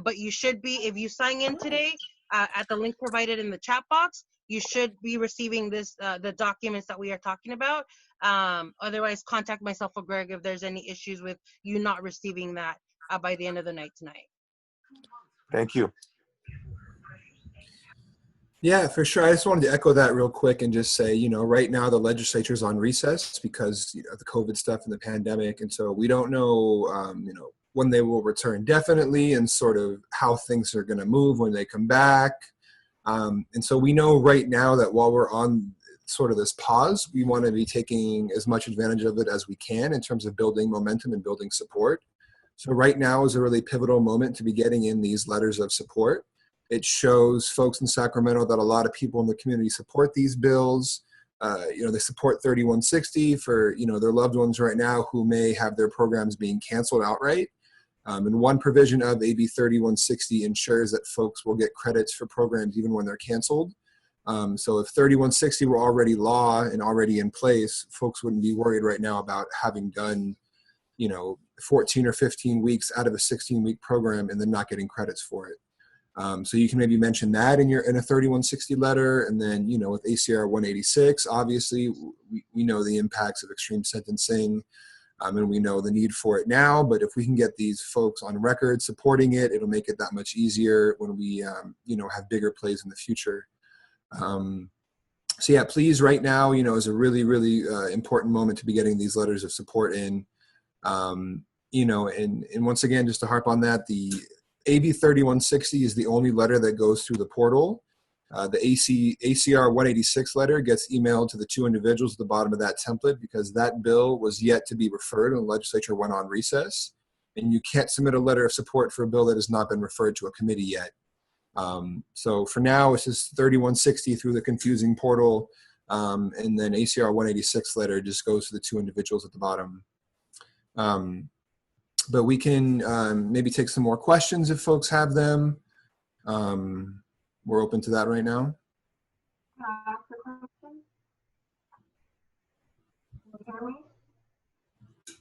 But you should be, if you sign in today at the link provided in the chat box, you should be receiving the documents that we are talking about. Otherwise, contact myself or Greg if there's any issues with you not receiving that by the end of the night tonight. Thank you. Yeah, for sure. I just wanted to echo that real quick and just say, right now the legislature's on recess because of the COVID stuff and the pandemic. And so we don't know, when they will return definitely, and sort of how things are going to move when they come back. And so we know right now that while we're on sort of this pause, we want to be taking as much advantage of it as we can in terms of building momentum and building support. So right now is a really pivotal moment to be getting in these letters of support. It shows folks in Sacramento that a lot of people in the community support these bills. They support 3160 for, their loved ones right now who may have their programs being canceled outright. And one provision of AB 3160 ensures that folks will get credits for programs even when they're canceled. So if 3160 were already law and already in place, folks wouldn't be worried right now about having done, 14 or 15 weeks out of a 16-week program and then not getting credits for it. So you can maybe mention that in a 3160 letter. And then, with ACR 186, obviously we know the impacts of extreme sentencing. And we know the need for it now, but if we can get these folks on record supporting it, it'll make it that much easier when we, have bigger plays in the future. So yeah, please, right now, is a really, really important moment to be getting these letters of support in. And once again, just to harp on that, the AB 3160 is the only letter that goes through the portal. The ACR 186 letter gets emailed to the two individuals at the bottom of that template because that bill was yet to be referred and the legislature went on recess. And you can't submit a letter of support for a bill that has not been referred to a committee yet. So for now, it's just 3160 through the confusing portal. And then ACR 186 letter just goes to the two individuals at the bottom. but we can maybe take some more questions if folks have them. We're open to that right now. Can I ask a question? Can you hear me?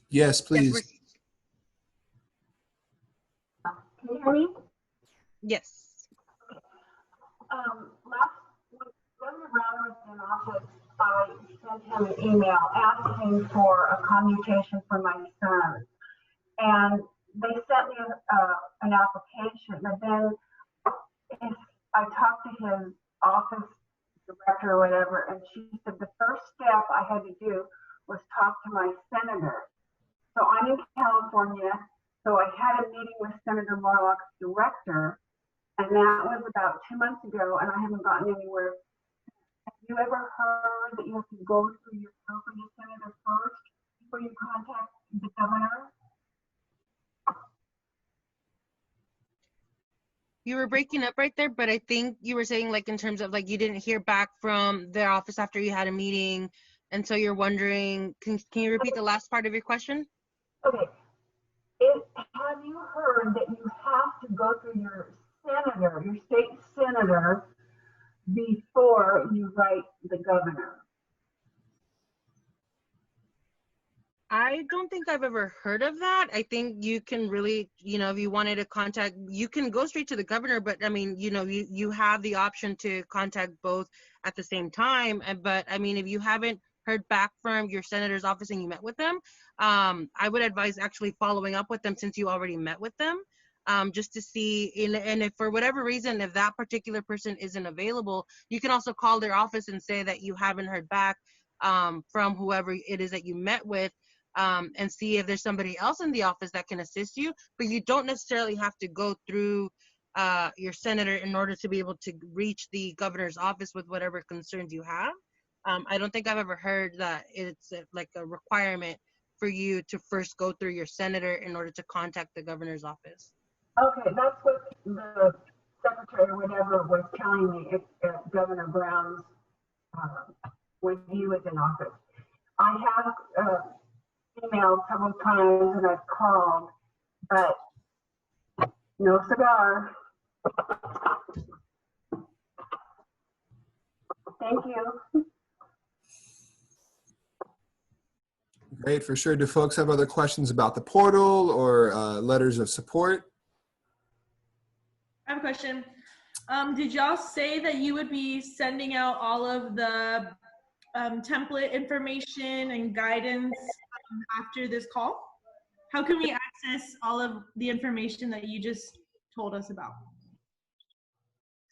Yes, please. Can you hear me? Yes. Last week, Governor Brown was in office. I sent him an email asking for a commutation for my son. And they sent me an application. And then I talked to his office director or whatever, and she said the first step I had to do was talk to my senator. So I'm in California, so I had a meeting with Senator Morlock's director, and that was about 2 months ago, and I haven't gotten anywhere. Have you ever heard that you have to go through your senator first before you contact the governor? You were breaking up right there, but I think you were saying like in terms of like you didn't hear back from their office after you had a meeting, and so you're wondering, can you repeat the last part of your question? Okay. Have you heard that you have to go through your senator, your state senator, before you write the governor? I don't think I've ever heard of that. I think you can really, you know, if you wanted to contact, you can go straight to the governor, but I mean, you know, you have the option to contact both at the same time. But I mean, if you haven't heard back from your senator's office and you met with them, I would advise actually following up with them since you already met with them, just to see, and if for whatever reason, if that particular person isn't available, you can also call their office and say that you haven't heard back from whoever it is that you met with, and see if there's somebody else in the office that can assist you. But you don't necessarily have to go through your senator in order to be able to reach the governor's office with whatever concerns you have. I don't think I've ever heard that it's like a requirement for you to first go through your senator in order to contact the governor's office. Okay, that's what the secretary or whatever was telling me at Governor Brown's, when he was in office. I have emailed several times and I've called, but no cigar. Thank you. Great, for sure. Do folks have other questions about the portal or letters of support? I have a question. Did y'all say that you would be sending out all of the template information and guidance after this call? How can we access all of the information that you just told us about?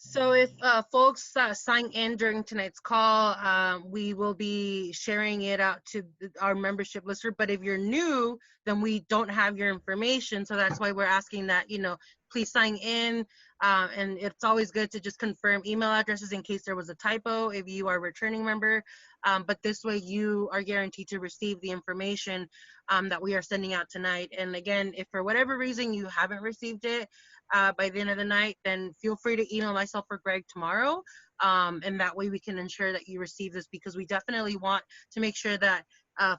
So if folks sign in during tonight's call, we will be sharing it out to our membership lister. But if you're new, then we don't have your information. So that's why we're asking that, you know, please sign in. And it's always good to just confirm email addresses in case there was a typo if you are a returning member. But this way you are guaranteed to receive the information that we are sending out tonight. And again, if for whatever reason you haven't received it by the end of the night, then feel free to email myself or Greg tomorrow. And that way we can ensure that you receive this, because we definitely want to make sure that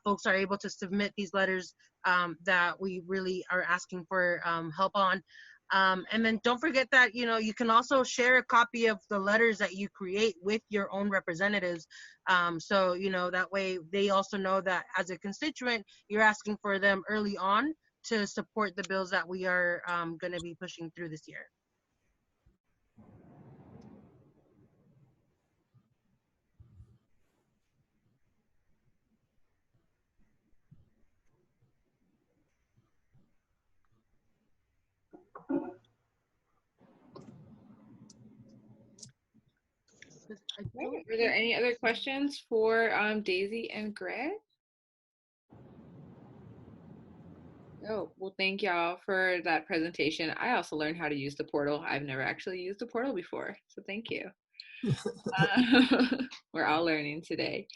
folks are able to submit these letters that we really are asking for help on. And then don't forget that, you know, you can also share a copy of the letters that you create with your own representatives. So, you know, that way they also know that as a constituent, you're asking for them early on to support the bills that we are going to be pushing through this year. Were there any other questions for Daisy and Greg? Oh, well, thank y'all for that presentation. I also learned how to use the portal. I've never actually used the portal before, so thank you. We're all learning today.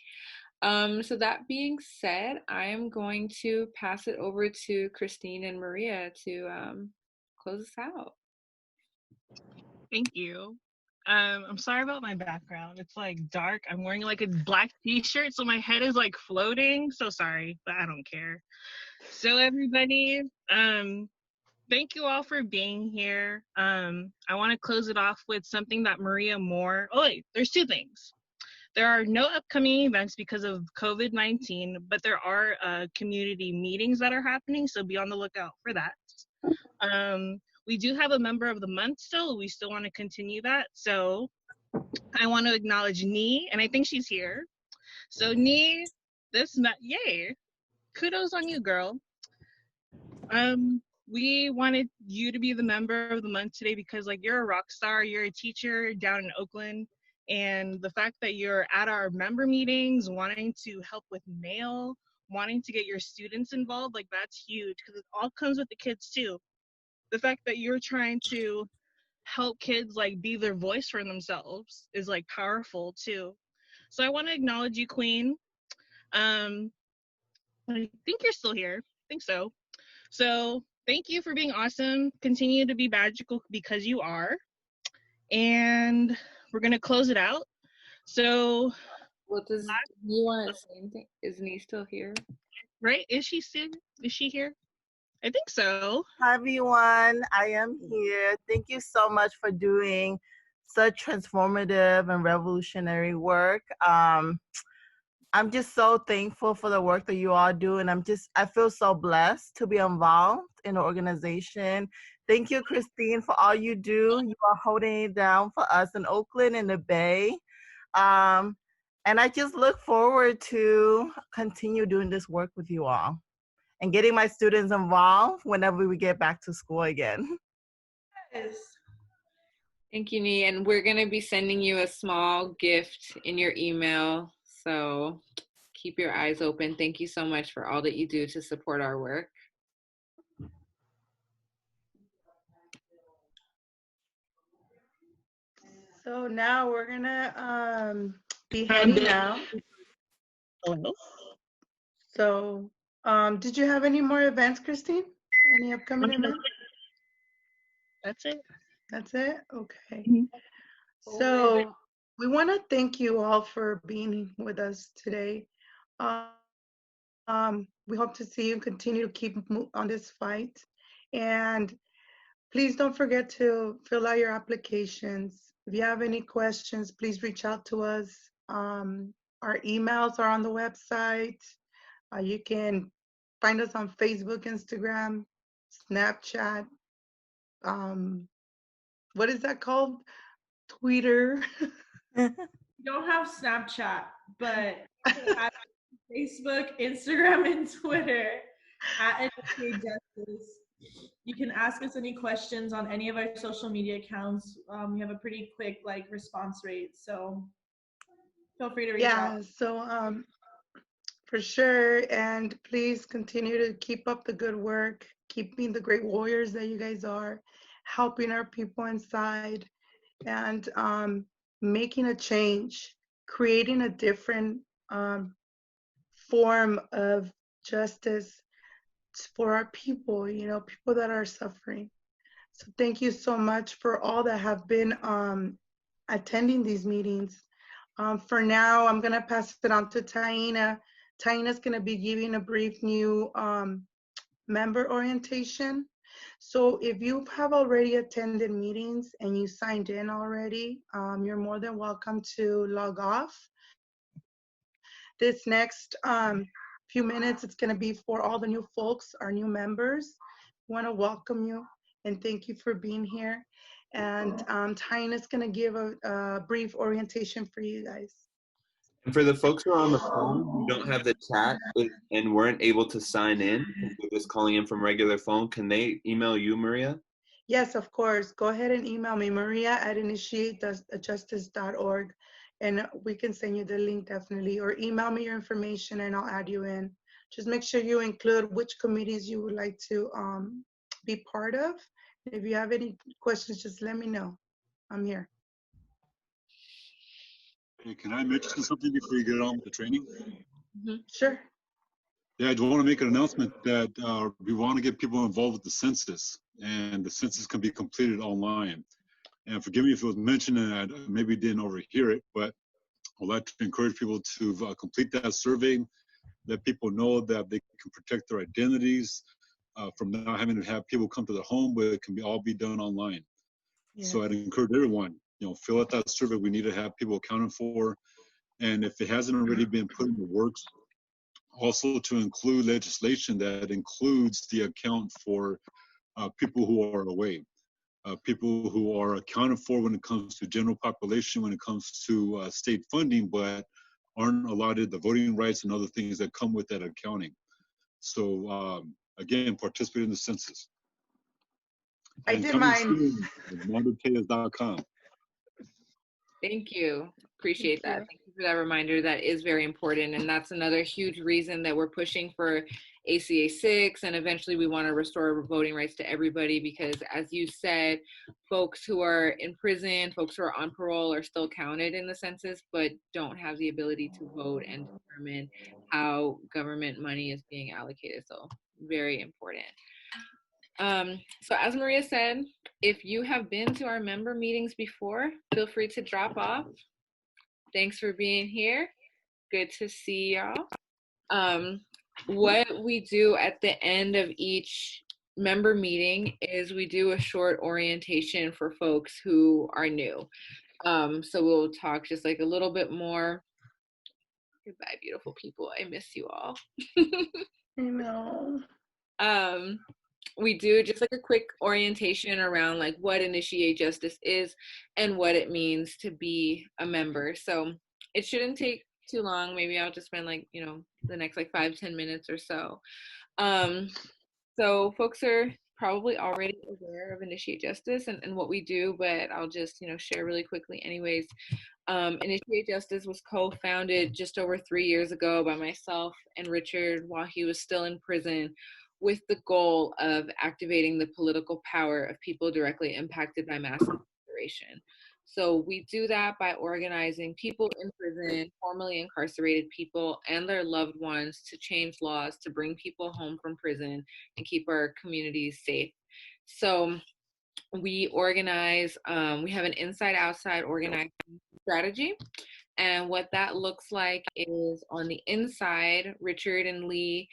So that being said, I am going to pass it over to Christine and Maria to close us out. Thank you. I'm sorry about my background. It's like dark. I'm wearing like a black t-shirt, so my head is like floating. So sorry, but I don't care. So everybody, thank you all for being here. I want to close it off with something that Maria Moore. Oh wait, there's two things. There are no upcoming events because of COVID-19, but there are community meetings that are happening, so be on the lookout for that. We do have a member of the month still. We still want to continue that. So I want to acknowledge Nee, and I think she's here. So Nee, yay, kudos on you, girl. We wanted you to be the member of the month today because like you're a rock star, you're a teacher down in Oakland, and the fact that you're at our member meetings, wanting to help with mail, wanting to get your students involved, like that's huge because it all comes with the kids too. The fact that you're trying to help kids like be their voice for themselves is like powerful too. So I want to acknowledge you, Queen. I think you're still here. I think so. So thank you for being awesome. Continue to be magical because you are. And we're gonna close it out. So Well, do you want to say anything? Is Nee still here? Right? Is she here? I think so. Hi, everyone. I am here. Thank you so much for doing such transformative and revolutionary work. I'm just so thankful for the work that you all do, and I feel so blessed to be involved in the organization. Thank you, Christine, for all you do. You are holding it down for us in Oakland and the Bay. And I just look forward to continue doing this work with you all and getting my students involved whenever we get back to school again. Yes. Thank you, Nee. And we're going to be sending you a small gift in your email. So keep your eyes open. Thank you so much for all that you do to support our work. So now we're gonna be heading out. So did you have any more events, Christine? Any upcoming events? That's it. That's it? Okay. So we want to thank you all for being with us today. We hope to see you continue to keep on this fight. And please don't forget to fill out your applications. If you have any questions, please reach out to us. Our emails are on the website. You can find us on Facebook, Instagram, Snapchat. What is that called? Twitter. We don't have Snapchat, but at Facebook, Instagram, and Twitter at Advocacy Justice. You can ask us any questions on any of our social media accounts. We have a pretty quick response rate, so feel free to reach out. Yeah, so for sure, and please continue to keep up the good work, keep being the great warriors that you guys are, helping our people inside, and making a change, creating a different form of justice for our people, people that are suffering. So thank you so much for all that have been attending these meetings. For now, I'm gonna pass it on to Taina. Taina's gonna be giving a brief new member orientation. So if you have already attended meetings and you signed in already, you're more than welcome to log off. This next few minutes, it's gonna be for all the new folks, our new members. We wanna welcome you and thank you for being here. And Taina's gonna give a brief orientation for you guys. And for the folks who are on the phone who don't have the chat and weren't able to sign in, they're just calling in from regular phone, can they email you, Maria? Yes, of course. Go ahead and email me, maria@initiatejustice.org, and we can send you the link definitely, or email me your information and I'll add you in. Just make sure you include which committees you would like to be part of. If you have any questions, just let me know. I'm here. Hey, can I mention something before you get on with the training? Sure. Yeah, I just want to make an announcement that we want to get people involved with the census, and the census can be completed online. And forgive me if it was mentioned and I maybe didn't overhear it, but I'd like to encourage people to complete that survey, let people know that they can protect their identities from not having to have people come to their home, but it can all be done online. Yes. So I'd encourage everyone, fill out that survey. We need to have people accounted for. And if it hasn't already been put in the works, also to include legislation that includes the account for people who are away, people who are accounted for when it comes to general population, when it comes to state funding, but aren't allotted the voting rights and other things that come with that accounting. So again, participate in the census. I did mine. Soon, Thank you. Appreciate that. Thank you for that reminder. That is very important. And that's another huge reason that we're pushing for ACA 6. And eventually we want to restore voting rights to everybody because, as you said, folks who are in prison, folks who are on parole are still counted in the census, but don't have the ability to vote and determine how government money is being allocated. So very important. So as Maria said, if you have been to our member meetings before, feel free to drop off. Thanks for being here. Good to see y'all. What we do at the end of each member meeting is we do a short orientation for folks who are new. So we'll talk just like a little bit more. Goodbye, beautiful people. I miss you all. I know. We do just like a quick orientation around like what Initiate Justice is and what it means to be a member. So it shouldn't take too long. Maybe I'll just spend like, the next like 5-10 minutes or so. So folks are probably already aware of Initiate Justice and what we do, but I'll just, share really quickly anyways. Initiate Justice was co-founded just over 3 years ago by myself and Richard while he was still in prison, with the goal of activating the political power of people directly impacted by mass incarceration. So we do that by organizing people in prison, formerly incarcerated people, and their loved ones to change laws to bring people home from prison and keep our communities safe. So we organize, we have an inside-outside organizing strategy. And what that looks like is on the inside, Richard and Lee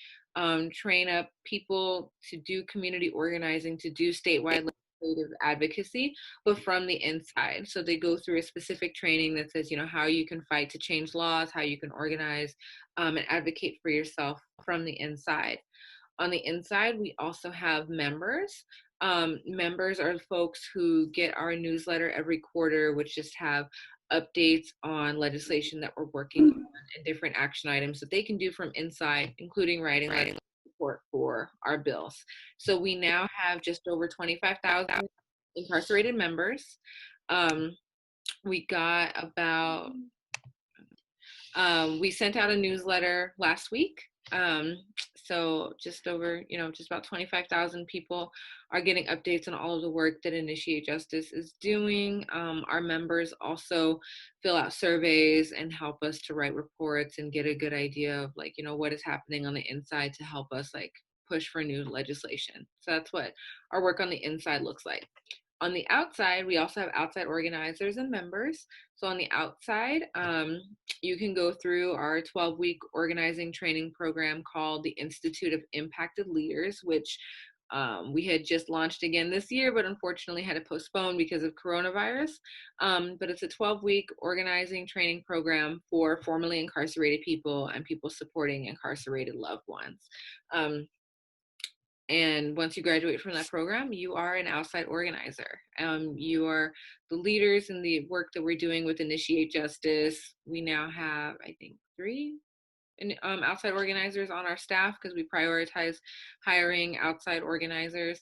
train up people to do community organizing, to do statewide legislative advocacy, but from the inside. So they go through a specific training that says, how you can fight to change laws, how you can organize and advocate for yourself from the inside. On the inside, we also have members. Members are folks who get our newsletter every quarter, which just have updates on legislation that we're working on and different action items that they can do from inside, including writing support for our bills. So we now have just over 25,000 incarcerated members. We got about, we sent out a newsletter last week. So just over, just about 25,000 people are getting updates on all of the work that Initiate Justice is doing. Our members also fill out surveys and help us to write reports and get a good idea of like, what is happening on the inside to help us like push for new legislation. So that's what our work on the inside looks like. On the outside, we also have outside organizers and members. So on the outside, you can go through our 12-week organizing training program called the Institute of Impacted Leaders, which we had just launched again this year, but unfortunately had to postpone because of coronavirus. But it's a 12-week organizing training program for formerly incarcerated people and people supporting incarcerated loved ones. And once you graduate from that program, you are an outside organizer. You are the leaders in the work that we're doing with Initiate Justice. We now have, I think, 3 outside organizers on our staff because we prioritize hiring outside organizers.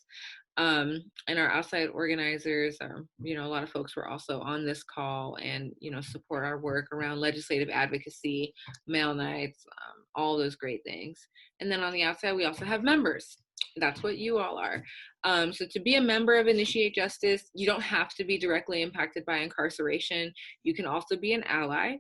And our outside organizers are, a lot of folks were also on this call and, support our work around legislative advocacy, mail nights, all those great things. And then on the outside, we also have members. That's what you all are. So to be a member of Initiate Justice, you don't have to be directly impacted by incarceration. You can also be an ally.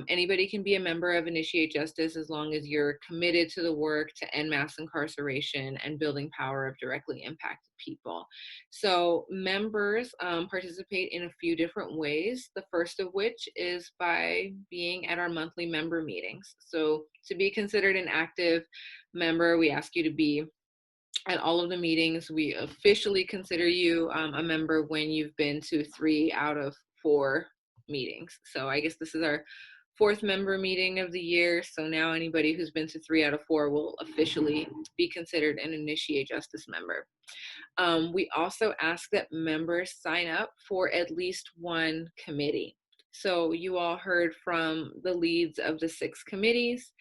Anybody can be a member of Initiate Justice as long as you're committed to the work to end mass incarceration and building power of directly impacted people. So members participate in a few different ways, the first of which is by being at our monthly member meetings. So to be considered an active member, we ask you to be at all of the meetings. We officially consider you a member when you've been to 3 out of 4 meetings. So I guess this is our 4th member meeting of the year. So now anybody who's been to 3 out of 4 will officially be considered an Initiate Justice member. We also ask that members sign up for at least one committee. So you all heard from the leads of the 6 committees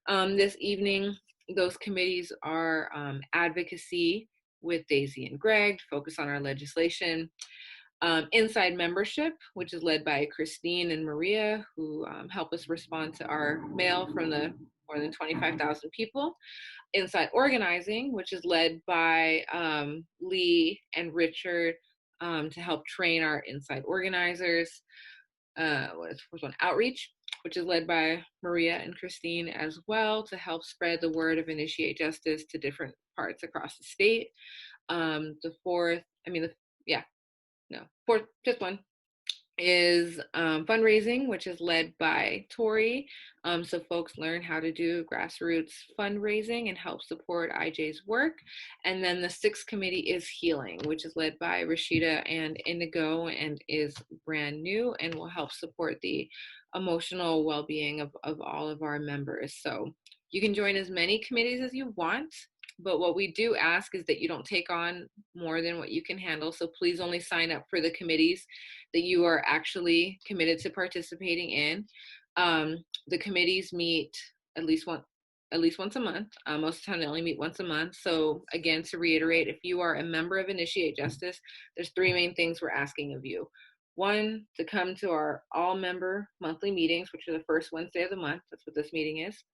this evening. Those committees are Advocacy with Daisy and Greg, focus on our legislation. Inside Membership, which is led by Christine and Maria, who help us respond to our mail from the more than 25,000 people. Inside Organizing, which is led by Lee and Richard to help train our inside organizers. What's one? Outreach, which is led by Maria and Christine as well to help spread the word of Initiate Justice to different parts across the state. Fifth one is fundraising, which is led by Tori. So folks learn how to do grassroots fundraising and help support IJ's work. And then the 6th committee is healing, which is led by Rashida and Indigo and is brand new and will help support the emotional well-being of all of our members. So you can join as many committees as you want, but what we do ask is that you don't take on more than what you can handle. So please only sign up for the committees that you are actually committed to participating in. The committees meet at least once a month. Most of the time they only meet once a month. So again, to reiterate, if you are a member of Initiate Justice, there's 3 main things we're asking of you. 1, to come to our all member monthly meetings, which are the first Wednesday of the month. That's what this meeting is.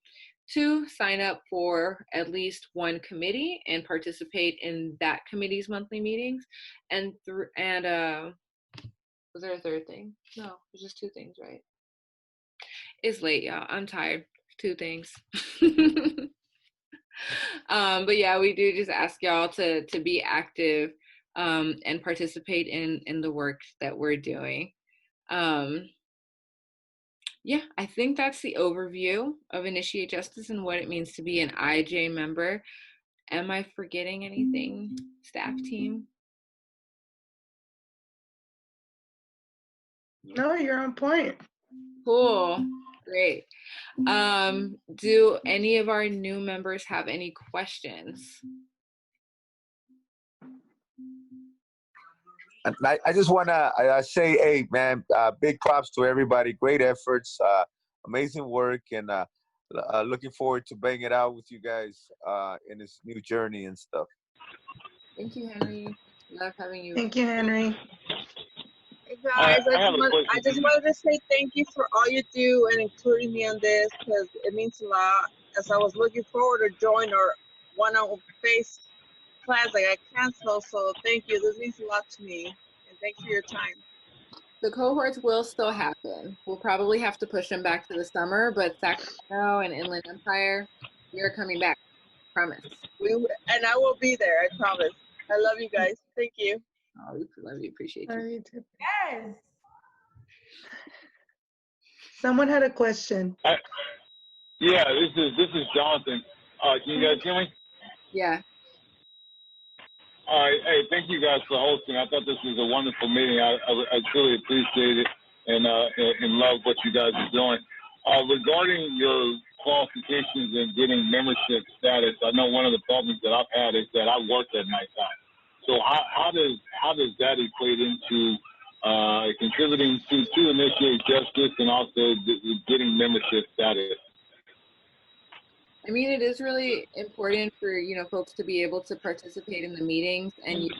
2, sign up for at least one committee and participate in that committee's monthly meetings. And was there a 3rd thing? No, there's just 2 things, right? It's late, y'all. I'm tired. 2 things. But yeah, we do just ask y'all to be active and participate in the work that we're doing. Yeah, I think that's the overview of Initiate Justice and what it means to be an IJ member. Am I forgetting anything, staff team? No, you're on point. Cool, great. Do any of our new members have any questions? I just want to say, hey, man, big props to everybody. Great efforts, amazing work, and looking forward to banging it out with you guys in this new journey and stuff. Thank you, Henry. Love having you. Thank you, Henry. Hey guys, I just wanted to say thank you for all you do and including me on this because it means a lot. As I was looking forward to join our one-on-face class, I got canceled, so thank you. This means a lot to me, and thanks for your time. The cohorts will still happen. We'll probably have to push them back to the summer, but Sacramento and Inland Empire, we are coming back. Promise. And I will be there, I promise. I love you guys. Thank you. Oh, we love you. Appreciate you. Yes. Someone had a question. Yeah, this is Jonathan. Can you guys hear me? Yeah. All right. Hey, thank you guys for hosting. I thought this was a wonderful meeting. I truly appreciate it and love what you guys are doing. Regarding your qualifications and getting membership status, I know one of the problems that I've had is that I work at nighttime. So how does that equate into contributing to Initiate Justice and also getting membership status? I mean, it is really important for, folks to be able to participate in the meetings, and the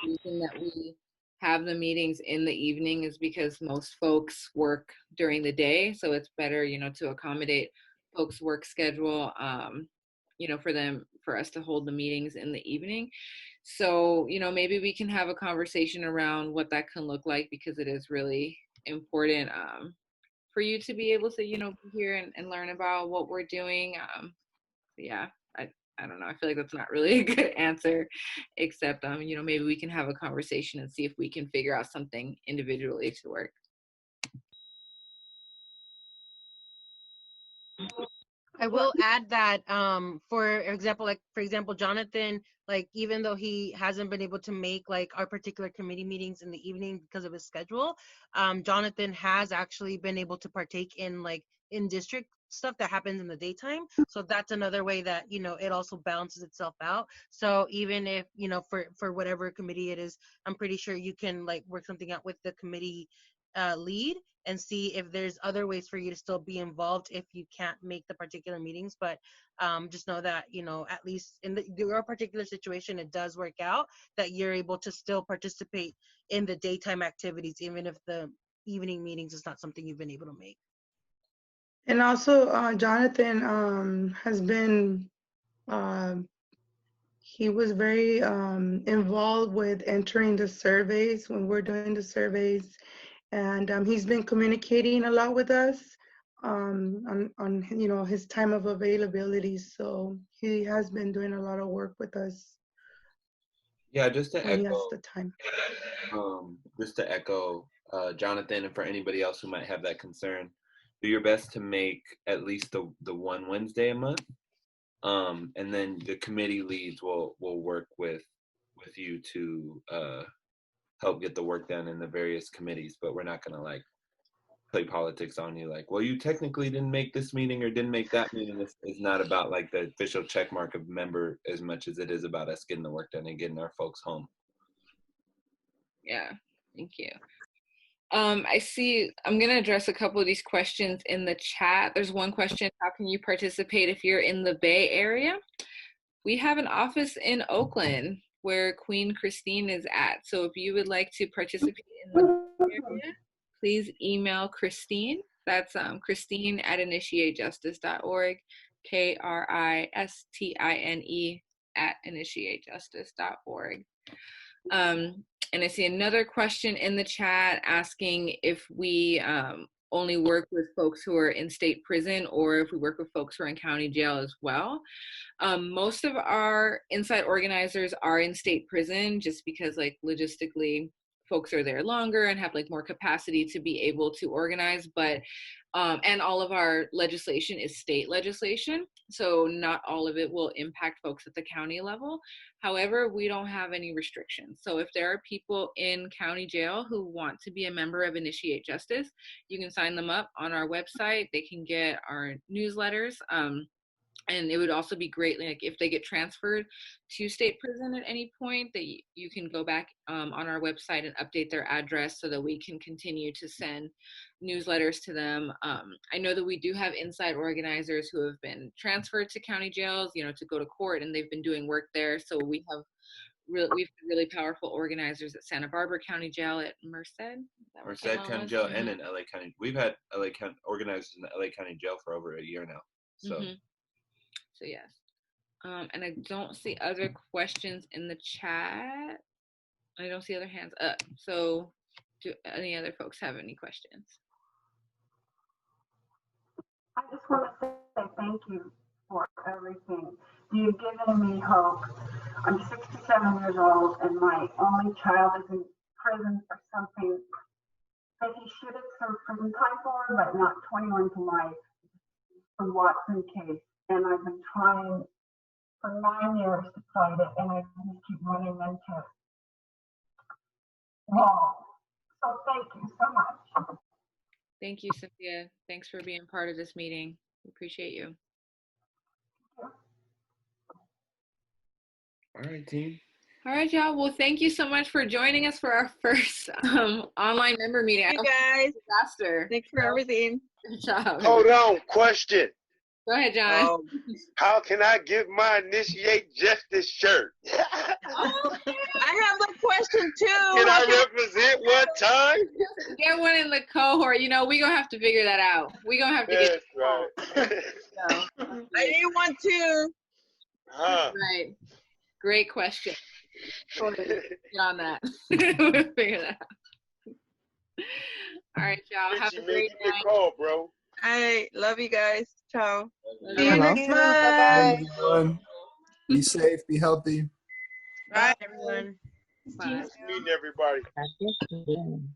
reason that we have the meetings in the evening is because most folks work during the day. So it's better, to accommodate folks' work schedule, for us to hold the meetings in the evening. So, maybe we can have a conversation around what that can look like because it is really important for you to be able to, be here and learn about what we're doing. Yeah, I don't know. I feel like that's not really a good answer, except, maybe we can have a conversation and see if we can figure out something individually to work. I will add that, for example, Jonathan, like, even though he hasn't been able to make like our particular committee meetings in the evening because of his schedule, Jonathan has actually been able to partake in like in district stuff that happens in the daytime. So that's another way that, it also balances itself out. So even if, for whatever committee it is, I'm pretty sure you can like work something out with the committee lead and see if there's other ways for you to still be involved if you can't make the particular meetings. But just know that, at least in your particular situation, it does work out that you're able to still participate in the daytime activities, even if the evening meetings is not something you've been able to make. And also, Jonathan has been, he was very involved with entering the surveys when we're doing the surveys. And he's been communicating a lot with us on his time of availability. So he has been doing a lot of work with us. Yeah, just to when he has echo, the time. Jonathan, and for anybody else who might have that concern, do your best to make at least the one Wednesday a month, and then the committee leads will work with you to help get the work done in the various committees. But we're not gonna like play politics on you, like, well, you technically didn't make this meeting or didn't make that meeting. It's not about like the official check mark of member as much as it is about us getting the work done and getting our folks home. Yeah, thank you. I see, I'm going to address a couple of these questions in the chat. There's one question: how can you participate if you're in the Bay Area? We have an office in Oakland where Queen Christine is at. So if you would like to participate in the Bay Area, please email Christine. That's Christine at initiatejustice.org, KRISTINE at initiatejustice.org. And I see another question in the chat asking if we only work with folks who are in state prison or if we work with folks who are in county jail as well. Most of our inside organizers are in state prison just because like logistically folks are there longer and have like more capacity to be able to organize, but and all of our legislation is state legislation, so not all of it will impact folks at the county level. However, we don't have any restrictions. So if there are people in county jail who want to be a member of Initiate Justice, you can sign them up on our website. They can get our newsletters. And it would also be great, like if they get transferred to state prison at any point, that you can go back on our website and update their address so that we can continue to send newsletters to them. I know that we do have inside organizers who have been transferred to county jails, to go to court, and they've been doing work there. So we have really powerful organizers at Santa Barbara County Jail, at Merced. Merced County Jail, and in LA County. We've had LA County organizers in the LA County Jail for over a year now. So. So yes, and I don't see other questions in the chat. I don't see other hands up. So do any other folks have any questions? I just want to say thank you for everything. You've given me hope. I'm 67 years old and my only child is in prison for something that he should have served prison time for, but not 21 to life, the Watson case. And I've been trying for 9 years to fight it, and I just keep running into walls. So thank you so much. Thank you, Cynthia. Thanks for being part of this meeting. We appreciate you. All right, team. All right, y'all. Well, thank you so much for joining us for our first online member meeting. Thank you guys. Disaster. Thanks for everything. Good job. Hold on, question. Go ahead, John. How can I get my Initiate Justice shirt? I have a question too. Can I represent one time? Get one in the cohort. We're going to have to figure that out. We're going to have to get right. I need one too. Right. Great question. Get on that. We'll figure that out. All right, y'all. Have Richie, a man, great give me night. a call, bro. I love you guys. Ciao. See you Thank next you. month. Bye, everyone. Be safe, be healthy. Bye, everyone. Bye. Meeting everybody. I guess we did.